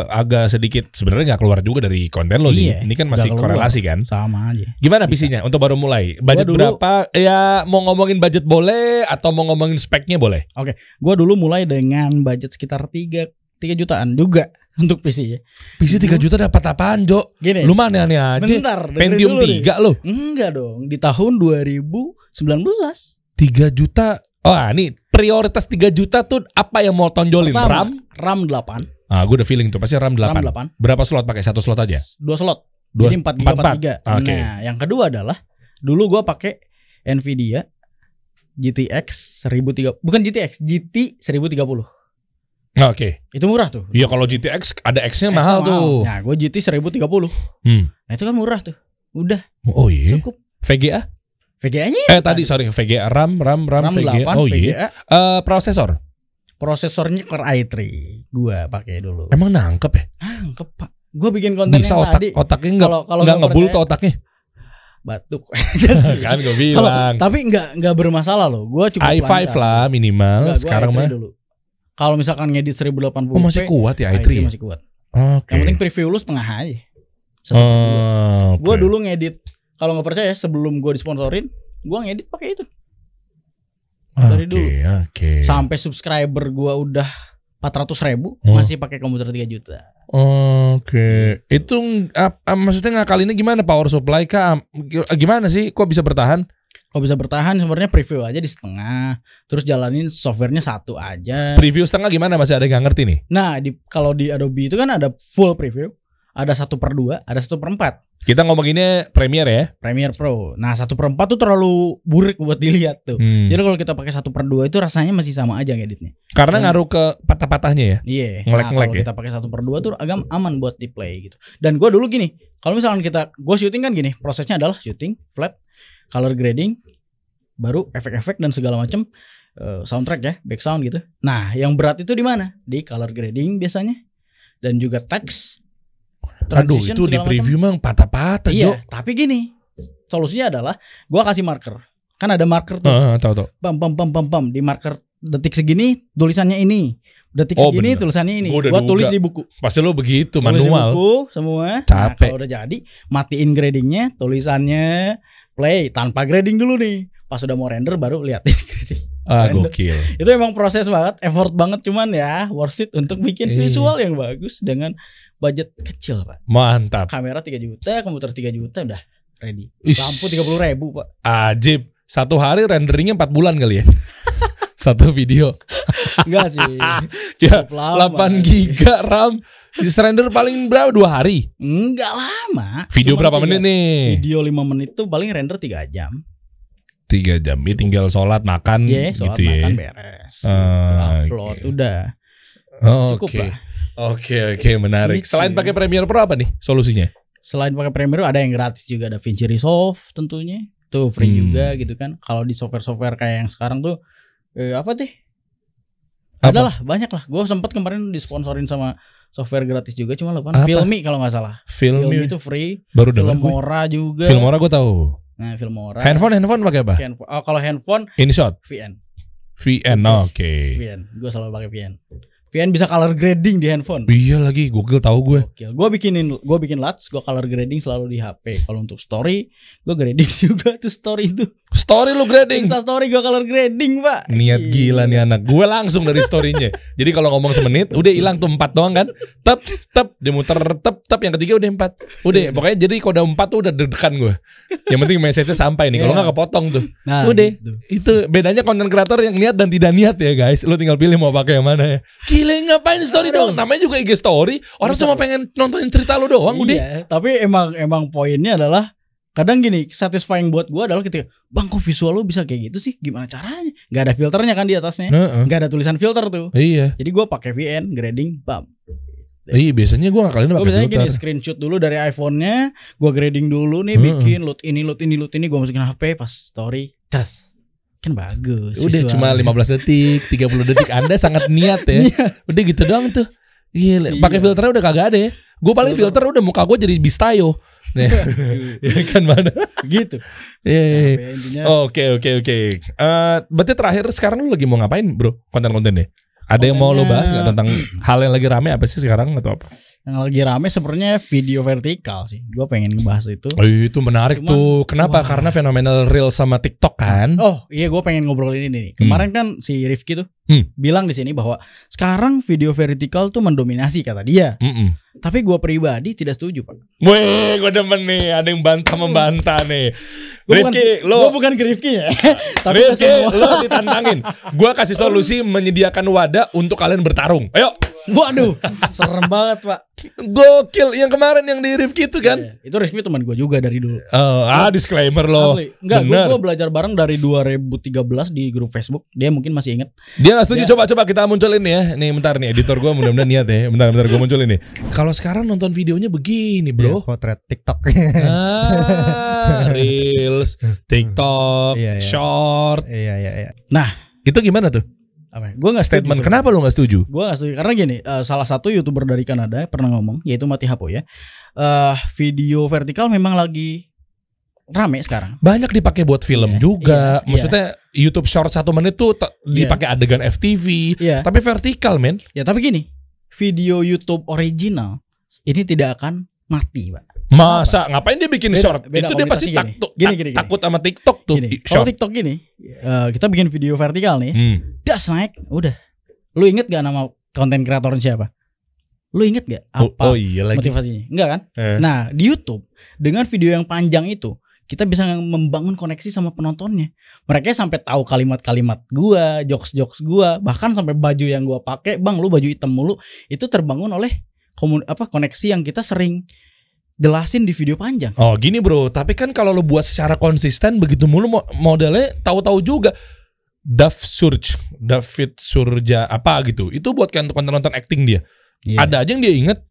Agak sedikit sebenarnya nggak keluar juga dari konten lo sih. Ini kan masih korelasi kan. Sama aja. Gimana PC-nya untuk baru mulai? Budget berapa? Ya mau ngomongin budget boleh atau mau ngomongin speknya boleh. Oke, gua dulu mulai dengan budget sekitar 3 jutaan juga untuk PC ya. PC 3 juta dapat apaan, Jo? Gini. Lu mah aneh-aneh aja. Bentar, Pentium 3 lo. Enggak dong, di tahun 2019. 3 juta. Ini prioritas 3 juta tuh apa yang mau tonjolin? RAM 8. Gue udah feeling tuh pasti RAM 8. Berapa slot pakai? 1 slot aja? 2 slot. Jadi 4 GB 3. Okay. Nah, yang kedua adalah dulu gua pakai Nvidia GTX 1030. Bukan GTX, GT 1030. Oke. Itu murah tuh. Iya, kalau GTX ada X-nya mahal tuh. Nah, gue GT 1030. Nah, itu kan murah tuh. Udah. Oh iya. Cukup. VGA? VGA-nya sorry, VGA RAM VGA. 8 VGA. Prosesor? Prosesornya Core i3 gua pakai dulu. Emang nangkep ya? Nangkep, Pak. Gua bikin konten bisa yang tadi. Otaknya enggak ngebul tuh otaknya. Batuk. Kan gue bilang. Tapi enggak bermasalah loh. Gua cukup i5 lah minimal. Sekarang mah. Kalau misalkan ngedit 1080p, masih kuat ya i3 masih kuat. Okay. Yang penting preview lu setengah aja. Gua dulu ngedit, kalau nggak percaya sebelum gua disponsorin, gua ngedit pakai itu. Dari dulu. Sampai subscriber gua udah 400.000 masih pakai komputer 3 juta. Gitu. Itu maksudnya ngakalinnya gimana? Power supply kah? Gimana sih? Kok bisa bertahan? Kalau bisa bertahan sebenarnya preview aja di setengah, terus jalanin softwarenya 1 aja. Preview setengah gimana? Masih ada yang nggak ngerti nih? Nah, kalau di Adobe itu kan ada full preview, ada 1/2, ada 1/4. Kita ngomonginnya Premiere ya? Premiere Pro. Nah, 1/4 tuh terlalu burik buat dilihat tuh. Jadi kalau kita pakai 1/2 itu rasanya masih sama aja ngeditnya. Karena ngaruh ke patah-patahnya ya? Iya. Ngelek-ngelek kalau kita pakai 1/2 tuh agak aman buat di play gitu. Dan gue dulu gini, kalau misalkan gue syuting kan gini, prosesnya adalah syuting, flat, color grading, baru efek-efek dan segala macam, soundtrack ya, background gitu. Nah, yang berat itu di mana? Di color grading biasanya, dan juga teks. Aduh, itu di preview mah patah-patah. Iya, tapi gini, solusinya adalah gua kasih marker. Kan ada marker tuh. Tahu. Pam. Di marker detik segini tulisannya ini. Detik segini tulisannya ini. Gua tulis di buku. Pasti lo begitu tulis manual. Di buku semua. Capek. Nah, kalau udah jadi, matiin gradingnya, tulisannya, play tanpa grading dulu nih. Pas udah mau render baru liatin grading. Gokil. Itu emang proses banget, effort banget, cuman ya worth it untuk bikin visual yang bagus dengan budget kecil, Pak. Mantap. Kamera 3 juta, komputer 3 juta udah ready. Lampu 30.000, Pak. Ajib. 1 hari renderingnya 4 bulan kali ya. 1 video. Enggak sih. Ya, 8 giga RAM. Render paling berapa? 2 hari? Enggak lama. Video berapa menit nih? Video 5 menit tuh paling render 3 jam. 3 jam. Ini tinggal sholat, makan sholat, gitu ya. Makan beres. Upload udah. Cukup lah. Oke, menarik. Gitu. Selain pakai Premiere Pro apa nih solusinya? Selain pakai Premiere ada yang gratis juga, ada DaVinci Resolve tentunya. Itu free juga gitu kan. Kalau di software-software kayak yang sekarang tuh apa tuh? Apa? Adalah banyak lah. Gue sempat kemarin disponsorin sama software gratis juga, cuma lupa. Apa? Filmi kalau nggak salah. Filmi itu free. Baru dengar gue. Filmora juga. Filmora gue tahu. Nah, Filmora. Handphone pakai apa? Kalau handphone InShot. VN. VN, oke. VN. Gue selalu pakai VN. VN bisa color grading di handphone. Iya lagi, Google tahu gue. Oke, gue bikin LUTs, gue color grading selalu di HP. Kalau untuk story, gue grading juga tuh story itu. Story lu grading. Insta story gue color grading, Pak. Niat gila nih anak. Gue langsung dari storynya. Jadi kalau ngomong semenit, udah hilang tuh 4 doang kan. Tep, dia muter tep, yang ketiga udah 4. Udah, pokoknya jadi kalau udah 4 tuh udah deg-degan gue. Yang penting message-nya sampai nih. Kalau nggak kepotong tuh. Nah, udah. gitu. Itu bedanya konten kreator yang niat dan tidak niat ya guys. Lu tinggal pilih mau pakai yang mana ya. Gila ngapain story dong? Namanya juga IG story. Orang cuma pengen nontonin cerita lu doang udah. Iya, tapi emang poinnya adalah kadang gini, satisfying buat gue adalah ketika, bang kok visual lu bisa kayak gitu sih? Gimana caranya? Gak ada filternya kan di atasnya. Gak ada tulisan filter tuh. Iya. Jadi gue pakai VN grading, bam. Iya, biasanya gue ngakalin pakai biasanya filter. Gini, screenshot dulu dari iPhone-nya, gue grading dulu nih, bikin load ini, gue masukin HP pas story, tas. Kan bagus. Udah visual. cuma 15 detik, 30 detik. Anda sangat niat ya. Udah gitu doang tuh. Gila, pakai filternya udah kagak ada ya. Gue paling filter udah muka gue jadi Bistayo. Nih. Ya kan mana? Gitu. Iya. Oke. Berarti terakhir sekarang lu lagi mau ngapain, Bro? Konten-kontennya? Ada yang mau lo bahas nggak tentang hal yang lagi rame apa sih sekarang atau apa? Yang lagi rame sebenarnya video vertikal sih. Gue pengen ngebahas itu. Oh, itu menarik. Cuman, tuh. Kenapa? Wah. Karena fenomenal reel sama TikTok kan? Oh iya, gue pengen ngobrolin ini nih. Kemarin kan si Rifki tuh bilang di sini bahwa sekarang video vertikal tuh mendominasi kata dia. Tapi gue pribadi tidak setuju, Pak. Weh, gue demen nih. Ada yang membantah nih. Rifki, gue bukan ke Rifki ya. Tapi Rifki, lo ditantangin. Gue kasih solusi menyediakan wadah untuk kalian bertarung. Ayo. Waduh, serem banget, Pak. Gokil. Yang kemarin yang di Rifki itu kan? Itu Rifki teman gue juga dari dulu. Disclaimer lo. Enggak, gue belajar bareng dari 2013 di grup Facebook. Dia mungkin masih inget. Dia gak setuju. Coba kita munculin ya. Nih bentar nih, editor gue mudah-mudahan niat ya. Bentar gue munculin nih. Kalau sekarang nonton videonya begini, Bro. Potret TikTok. Reels, TikTok, short. Iya. Nah, itu gimana tuh? Gue gak setuju. Statement kenapa lu gak setuju? Gue gak setuju karena gini, salah satu YouTuber dari Kanada pernah ngomong, yaitu Mati Hapo ya. Video vertikal memang lagi rame sekarang. Banyak dipakai buat film juga. Maksudnya YouTube short 1 menit tuh dipakai adegan FTV. Tapi vertikal, men. Ya tapi gini, video YouTube original ini tidak akan mati, Pak. Masa ngapain dia bikin short? Itu dia pasti takut sama TikTok tuh. Kalau TikTok gini, kita bikin video vertikal nih, das naik, udah. Lu inget gak nama konten kreatornya siapa? Lu inget gak apa motivasinya? Enggak kan? Nah di YouTube dengan video yang panjang itu, kita bisa membangun koneksi sama penontonnya. Mereka sampai tahu kalimat-kalimat gua, jokes-jokes gua, bahkan sampai baju yang gua pakai, bang lu baju hitam mulu, itu terbangun oleh koneksi yang kita sering jelasin di video panjang. Oh gini bro, tapi kan kalau lo buat secara konsisten begitu mulu modelnya tahu-tahu juga. David Surja apa gitu. Itu buat konten acting dia. Ada aja yang dia inget.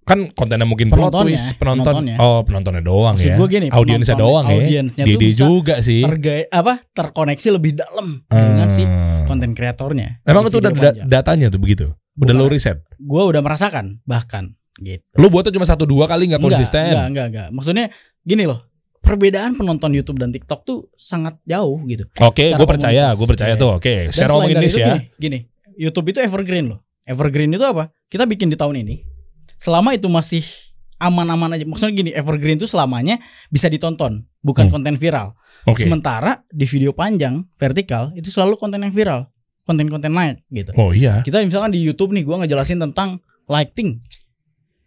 Kan kontennya mungkin plot twist, penontonnya. Oh penontonnya doang. Maksud ya. Gini, audiensnya doang ya. Dia juga sih. Terkoneksi lebih dalam dengan si konten kreatornya. Emang itu udah datanya tuh begitu. Udah lo riset. Gue udah merasakan bahkan. Gitu. Lu buatnya cuma 1-2 kali gak konsisten? Enggak. Maksudnya gini loh, perbedaan penonton YouTube dan TikTok tuh sangat jauh gitu. Oke, gue percaya tuh. Oke, share ngomongin ini ya. Gini, YouTube itu evergreen loh. Evergreen itu apa? Kita bikin di tahun ini. Selama itu masih aman-aman aja. Maksudnya gini, evergreen itu selamanya bisa ditonton, bukan konten viral. Sementara di video panjang vertikal itu selalu konten yang viral, konten-konten naik gitu. Oh iya. Kita misalkan di YouTube nih, gue ngejelasin tentang lighting.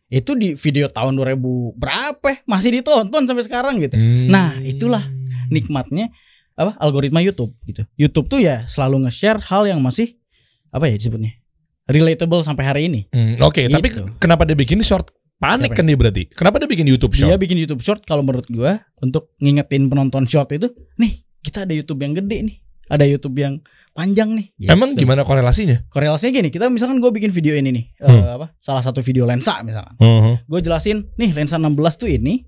Itu di video tahun 2000 berapa masih ditonton sampai sekarang gitu. Nah itulah nikmatnya algoritma YouTube gitu. YouTube tuh ya selalu nge-share hal yang masih disebutnya relatable sampai hari ini. Oke, gitu. Tapi kenapa dia bikin short? Panik kan dia berarti. Kenapa dia bikin YouTube short? Dia bikin YouTube short kalau menurut gua untuk ngingetin penonton short itu, nih kita ada YouTube yang gede nih, ada YouTube yang panjang nih. Gitu. Emang gimana korelasinya? Korelasinya gini, kita misalkan gue bikin video ini nih, salah satu video lensa misalkan. Gue jelasin, nih lensa 16 tuh ini,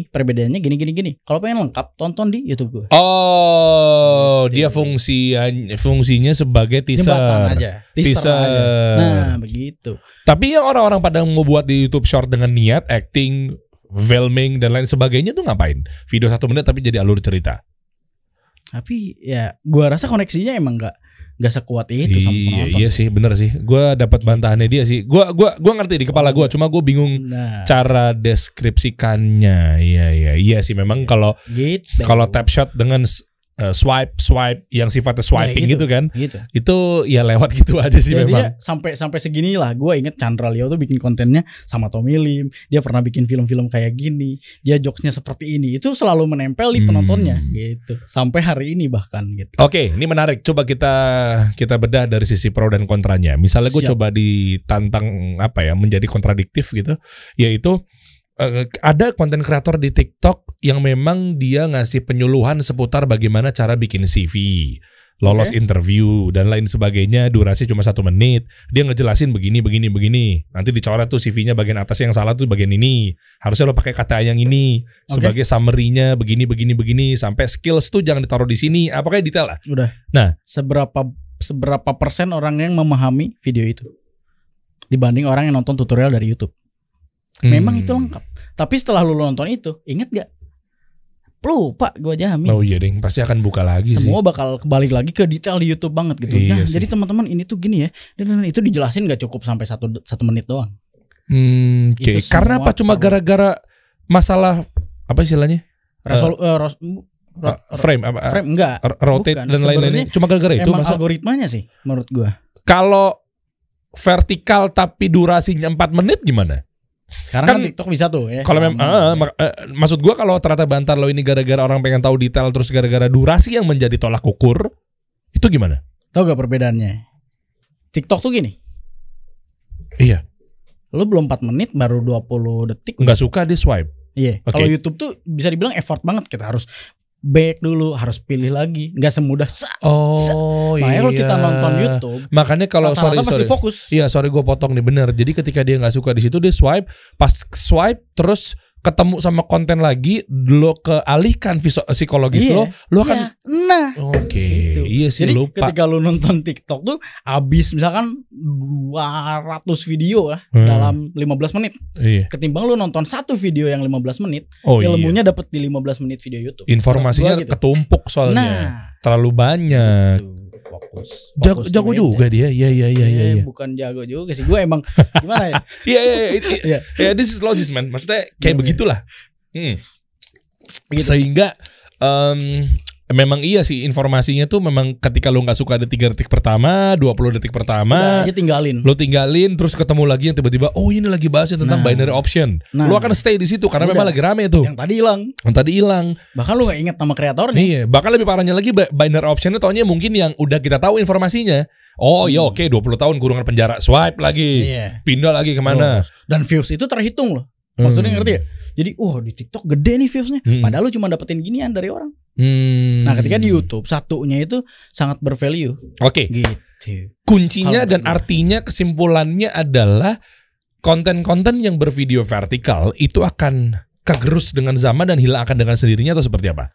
perbedaannya gini. Kalau pengen lengkap, tonton di YouTube gue. Oh, dia fungsinya sebagai teaser. Jembatan aja. Teaser aja. Nah, begitu. Tapi yang orang-orang pada mau buat di YouTube Short dengan niat acting, filming dan lain sebagainya tuh ngapain? Video 1 menit tapi jadi alur cerita. Tapi ya gua rasa koneksinya emang nggak sekuat itu sama penonton. Iya sih, bener sih. Gua dapat bantahannya dia sih. Gua ngerti di kepala gua, cuma gua bingung cara deskripsikannya. Iya sih memang kalau gitu. Kalau tap shot dengan swipe yang sifatnya swiping ya, gitu kan. Gitu. Itu ya lewat gitu aja sih memang. Dia sampai segini lah. Gue inget Chandra Leo tuh bikin kontennya sama Tommy Lim. Dia pernah bikin film-film kayak gini. Dia jokesnya seperti ini. Itu selalu menempel di penontonnya gitu. Sampai hari ini bahkan gitu. Oke, ini menarik. Coba kita bedah dari sisi pro dan kontranya. Misalnya gue coba ditantang menjadi kontradiktif gitu. Yaitu ada konten kreator di TikTok yang memang dia ngasih penyuluhan seputar bagaimana cara bikin CV, lolos interview dan lain sebagainya. Durasi cuma 1 menit. Dia ngejelasin begini. Nanti dicoret tuh CV-nya bagian atas yang salah tuh bagian ini. Harusnya lo pakai kata yang ini sebagai summary-nya begini. Sampai skills tuh jangan ditaruh di sini. Apakah detail lah? Udah. Nah, seberapa persen orang yang memahami video itu dibanding orang yang nonton tutorial dari YouTube? Memang itu lengkap. Tapi setelah lu nonton itu, inget gak? Lupa, gue jamin. Oh iya ding, pasti akan buka lagi. Semua bakal kembali lagi ke detail di YouTube banget gitu. Iya sih. Jadi teman-teman ini tuh gini ya. Dan itu dijelasin gak cukup sampai satu menit doang. Oke. Karena apa? Cuma gara-gara masalah apa istilahnya? Frame enggak. Rotate dan lain-lainnya. Cuma gara-gara itu. Emang algoritmanya sih menurut gue. Kalau vertikal tapi durasinya 4 menit gimana? Sekarang kan TikTok bisa tuh ya. Kalau maksud gua kalau ternyata bantar lo ini gara-gara orang pengen tahu detail terus gara-gara durasi yang menjadi tolak ukur, itu gimana? Tahu gak perbedaannya? TikTok tuh gini. Iya. Lo belum 4 menit baru 20 detik. Nggak suka di swipe. Iya. Kalau YouTube tuh bisa dibilang effort banget, kita harus back dulu, harus pilih lagi, nggak semudah. Makanya kalau kita nonton YouTube, makanya kalau sorry pasti fokus. Iya, sorry gue potong nih, bener. Jadi ketika dia nggak suka di situ dia swipe, pas swipe terus ketemu sama konten lagi, lo kealihkan psikologis lo akan gitu. Iya sih. Jadi lupa. ketika lo nonton TikTok tuh habis misalkan 200 video lah dalam 15 menit. Iya. Ketimbang lo nonton satu video yang 15 menit, ilmunya dapat di 15 menit video YouTube. Informasinya gitu. Ketumpuk soalnya. Terlalu banyak. Fokus jago juga dia. Iya. Bukan jago juga sih, gue emang gimana ya? Iya, this is logis man. Maksudnya kayak begitulah. Gitu. Sehingga memang iya sih informasinya tuh memang ketika lo nggak suka ada 3 detik pertama, 20 detik pertama, aja tinggalin. Lo tinggalin terus ketemu lagi yang tiba-tiba ini lagi bahasnya tentang binary option. Lo akan stay di situ karena memang lagi rame tuh. Yang tadi hilang. Bahkan lo nggak ingat nama kreatornya. Iya, bahkan lebih parahnya lagi binary optionnya taunya mungkin yang udah kita tahu informasinya. Oke 20 tahun kurungan penjara, swipe lagi, pindah lagi kemana. Dan views itu terhitung loh. Maksudnya ngerti ya? Jadi di TikTok gede nih viewsnya. Padahal lu cuma dapetin ginian dari orang. Nah ketika di YouTube satunya itu sangat bervalue. Oke. Gitu. Kuncinya dan artinya kesimpulannya adalah konten-konten yang bervideo vertikal itu akan kegerus dengan zaman dan hilang akan dengan sendirinya atau seperti apa?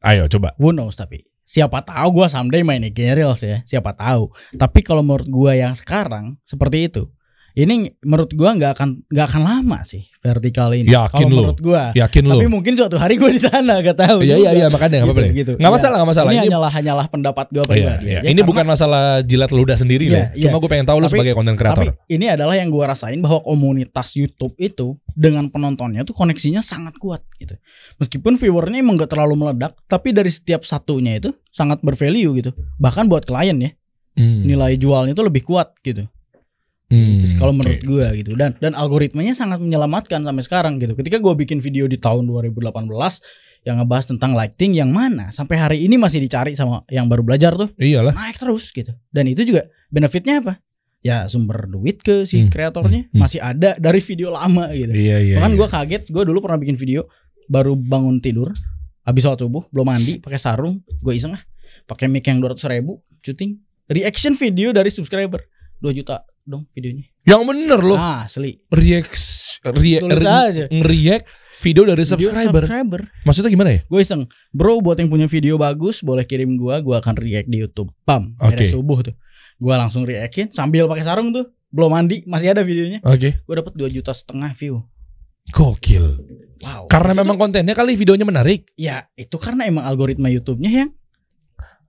Ayo coba. Who knows tapi. Siapa tahu gue someday main Reels ya. Siapa tahu. Tapi kalau menurut gue yang sekarang seperti itu. Ini menurut gua nggak akan lama sih vertikal ini. Yakin lu? Menurut gua. Yakin lu? Tapi mungkin suatu hari gua di sana, gak tahu. Iya makanya nggak apa-apa. Gitu. Nggak masalah. Ini hanyalah pendapat gua pribadi. Iya. Ini bukan masalah jilat ludah sendiri lah. Cuma gua pengen tahu lu sebagai konten kreator. Tapi ini adalah yang gua rasain bahwa komunitas YouTube itu dengan penontonnya tuh koneksinya sangat kuat gitu. Meskipun viewernya emang gak terlalu meledak, tapi dari setiap satunya itu sangat bervalue gitu. Bahkan buat klien ya, nilai jualnya tuh lebih kuat gitu. Gitu kalau menurut gue gitu, dan algoritmanya sangat menyelamatkan sampai sekarang gitu. Ketika gue bikin video di tahun 2018 yang ngebahas tentang lighting yang mana sampai hari ini masih dicari sama yang baru belajar tuh, iyalah naik terus gitu. Dan itu juga benefitnya apa? Ya sumber duit ke si kreatornya masih ada dari video lama gitu. Bahkan gue kaget, gue dulu pernah bikin video baru bangun tidur, habis sholat subuh belum mandi pakai sarung, gue iseng pakai mic yang 200.000 syuting reaction video dari subscriber 2 juta dong videonya. Yang bener loh. Asli. React video dari subscriber. Maksudnya gimana ya? Gue iseng, bro, buat yang punya video bagus boleh kirim gue akan react di YouTube. Pam, Oke. subuh tuh. Gue langsung reactin sambil pakai sarung tuh, belum mandi, masih ada videonya. Oke. Gue dapat 2,5 juta view. Gokil. Wow. Karena Itu memang kontennya kali videonya menarik. ya itu karena emang algoritma YouTube-nya yang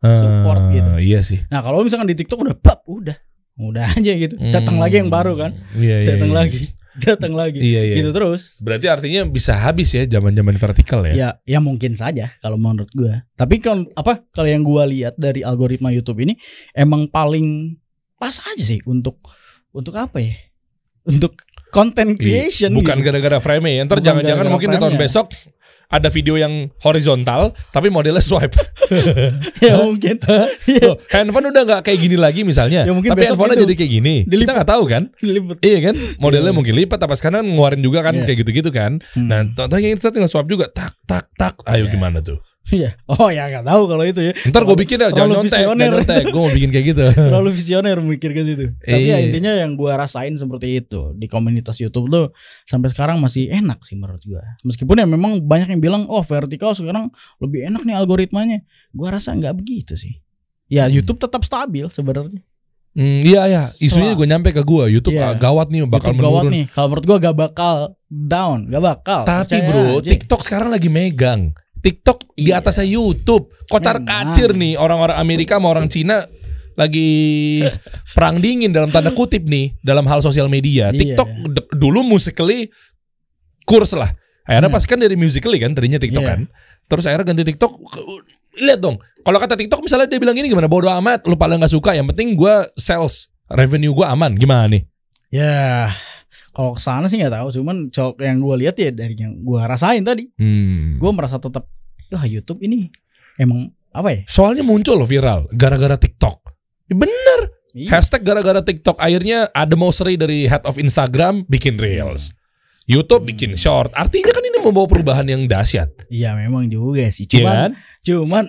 support gitu. Iya sih. Nah kalau misalkan di TikTok udah aja gitu. Datang lagi yang baru kan. Iya, Datang lagi. Iya. Gitu terus. Berarti artinya bisa habis ya zaman-zaman vertikal ya? Ya mungkin saja kalau menurut gue. Tapi kalau yang gue lihat dari algoritma YouTube ini emang paling pas aja sih untuk apa ya? Untuk content creation. Bukan gitu. gara-gara frame ya. Ntar Bukan jangan-jangan gara-gara mungkin di tahun frame-nya. besok ada video yang horizontal tapi modelnya swipe. Ya mungkin. Loh, handphone udah nggak kayak gini lagi misalnya. Ya, mungkin tapi besok handphonenya itu jadi kayak gini. Kita dilipat. nggak tahu kan? Dilipet. Iya kan? Modelnya mungkin lipat apa sekarang ngeluarin juga kan Iya. kayak gitu-gitu kan. Nah, contohnya kita tinggal swipe juga tak. Ayo gimana tuh? Iya. Oh ya nggak tahu kalau itu ya. Ntar gue bikin ya, jangan Terlalu nyontek. Gue mau bikin kayak gitu. Terlalu visioner mikir ke situ. Tapi ya Iya. intinya yang gue rasain seperti itu di komunitas YouTube tuh sampai sekarang masih enak sih menurut gue. Meskipun ya memang banyak yang bilang vertikal sekarang lebih enak nih algoritmanya. Gue rasa nggak begitu sih. Ya YouTube tetap stabil sebenarnya. Iya. Isunya gue nyampe ke gue. YouTube Iya. gawat nih, bakal YouTube gawat menurun. nih. Kalau menurut gue gak bakal down, gak bakal. Tapi Percaya bro, aja. TikTok sekarang lagi megang. TikTok di atasnya YouTube. Kocar Memang. kacir nih orang-orang Amerika sama orang Cina lagi perang dingin dalam tanda kutip nih dalam hal sosial media. Iya. TikTok dulu Musical.ly kurs lah. Akhirnya pasti kan dari Musical.ly kan tadinya TikTok Iya. kan. Terus akhirnya ganti TikTok. Lihat dong. Kalau kata TikTok misalnya dia bilang gini gimana, bodo amat, lu paling gak suka, yang penting gue sales, revenue gue aman. Gimana nih? Ya kalau kesana sih nggak tahu. Cuman yang gue lihat ya dari yang gue rasain tadi. Gue merasa tetap YouTube ini emang apa ya? Soalnya muncul loh viral gara-gara TikTok. Bener. Iya. Hashtag gara-gara TikTok. Akhirnya ada Mosseri dari head of Instagram bikin reels, YouTube bikin short. Artinya kan ini membawa perubahan yang dahsyat. Iya memang juga sih. Iya kan? Cuman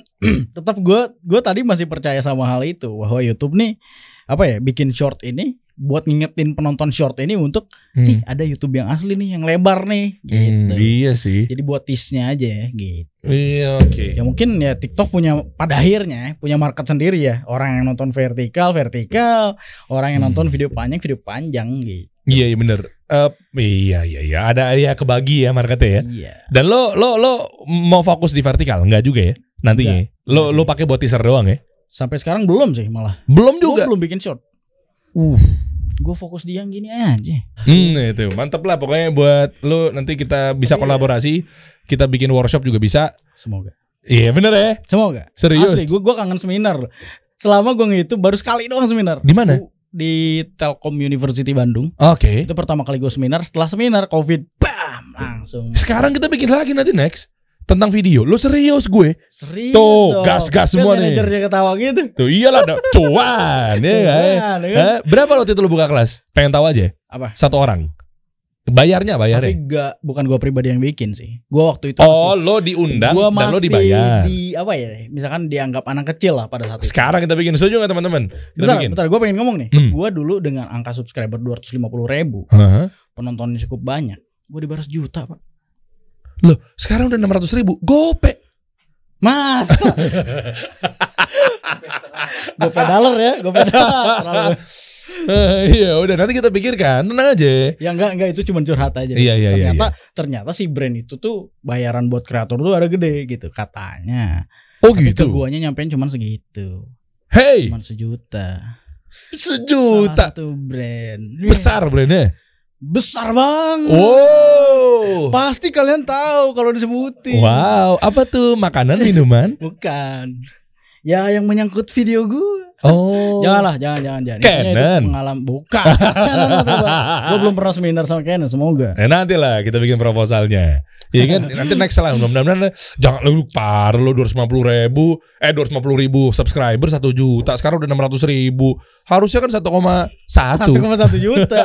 tetap gue tadi masih percaya sama hal itu bahwa YouTube nih apa ya bikin short ini buat ngingetin penonton short ini untuk nih ada YouTube yang asli nih yang lebar nih gitu. Iya sih. Jadi buat tease-nya aja ya gitu. Iya, oke. Ya mungkin ya TikTok punya pada akhirnya punya market sendiri ya. Orang yang nonton vertikal, orang yang nonton video panjang gitu. Iya bener. Iya. Ada ya kebagi ya marketnya ya. Iya. Dan lo mau fokus di vertikal? Enggak juga ya nantinya. Lo pakai buat teaser doang ya? Sampai sekarang belum sih malah. Belum Gue juga. belum bikin short. Gue fokus di yang gini aja. Itu mantep lah pokoknya buat lo nanti kita bisa kolaborasi, kita bikin workshop juga bisa. Semoga. Iya bener ya. Semoga. Serius? Asli gue kangen seminar. Selama gue ngitung baru sekali doang seminar. Di mana? Di Telkom University Bandung. Oke. Itu pertama kali gue seminar. Setelah seminar COVID, bam, langsung. Sekarang kita bikin lagi nanti next tentang video. Lo serius gue? Serius Tuh, dong. gas semua Kan nih. manajernya ketawa gitu. Tuh iyalah cuan ya kan? Cuan, ya kan? Berapa waktu itu lo buka kelas? Pengen tahu aja. Apa? Satu orang. Bayarnya. Tapi bukan gue pribadi yang bikin sih. Gue waktu itu Oh, lo diundang gue dan lo masih dibayar. di apa ya? Misalkan dianggap anak kecil lah pada saat itu. Sekarang kita bikin, setuju gak teman-teman? Kita bikin. Bentar, gue pengen ngomong nih. Gue dulu dengan angka subscriber 250.000, penontonnya cukup banyak. Gue dibalas juta pak. Loh, sekarang udah 600.000. Gope. Masa? Gope dollar ya, gope dollar. Iya, udah nanti kita pikirkan, tenang aja. Ya enggak itu cuma curhat aja. Iya. Ternyata si brand itu tuh bayaran buat kreator tuh ada gede gitu katanya. Oh Tapi ke gitu. guanya nyampein cuma segitu. Hey, Cuma 1 juta. 1 juta. Satu brand. Besar brandnya. Besar banget. Wow. Pasti kalian tahu kalau disebutin. Wow, apa tuh makanan minuman? Bukan. Ya yang menyangkut video gue. Oh. Jangan. Intinya Canon. itu pengalaman bukan. Gue belum pernah seminar sama Canon, semoga. Nanti lah kita bikin proposalnya. Iya kan, nanti next lah. Mudah-mudahan jangan lu parah lo 250.000 subscriber 1 juta. Sekarang udah 600.000. Harusnya kan 1,1 1,1 juta.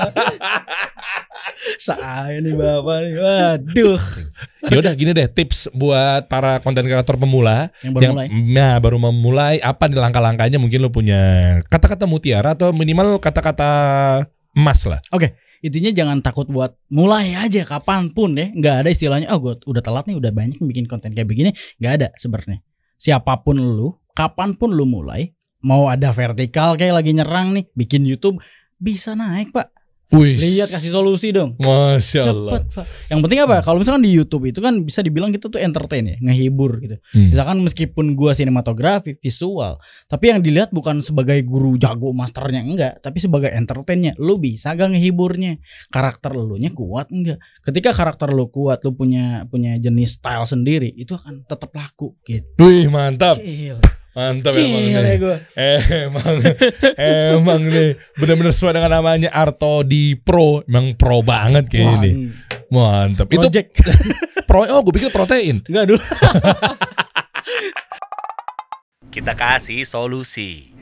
Saya nih bapak nih, waduh. Ya udah gini deh, tips buat para konten kreator pemula Yang baru mulai. Nah, baru memulai, apa nih langkah-langkahnya? Mungkin lo punya kata-kata mutiara atau minimal kata-kata emas lah. Oke, intinya jangan takut buat mulai aja kapanpun ya. Nggak ada istilahnya, oh gue udah telat nih, udah banyak bikin konten kayak begini. Nggak ada sebenarnya. Siapapun lu, kapanpun lu mulai, mau ada vertikal kayak lagi nyerang nih, bikin YouTube bisa naik pak. Wih, Lihat kasih solusi dong. Masya Allah. Cepet pak. Yang penting apa? Kalau misalkan di YouTube itu kan bisa dibilang kita tuh entertain ya, ngehibur gitu. Misalkan meskipun gua sinematografi, visual, tapi yang dilihat bukan sebagai guru jago masternya enggak, tapi sebagai entertainnya. Lu bisa gak ngehiburnya? Karakter lu nya kuat enggak? Ketika karakter lu kuat, lu punya jenis style sendiri, itu akan tetap laku gitu. Wih, mantap. Gila. Mantap emang Gila nih. gua. Emang nih benar-benar sesuai dengan namanya Arto di Pro. Emang pro banget kayak ini. Mantap. Project. Itu pro. Oh, gue pikir protein. Enggak dulu. Kita kasih solusi.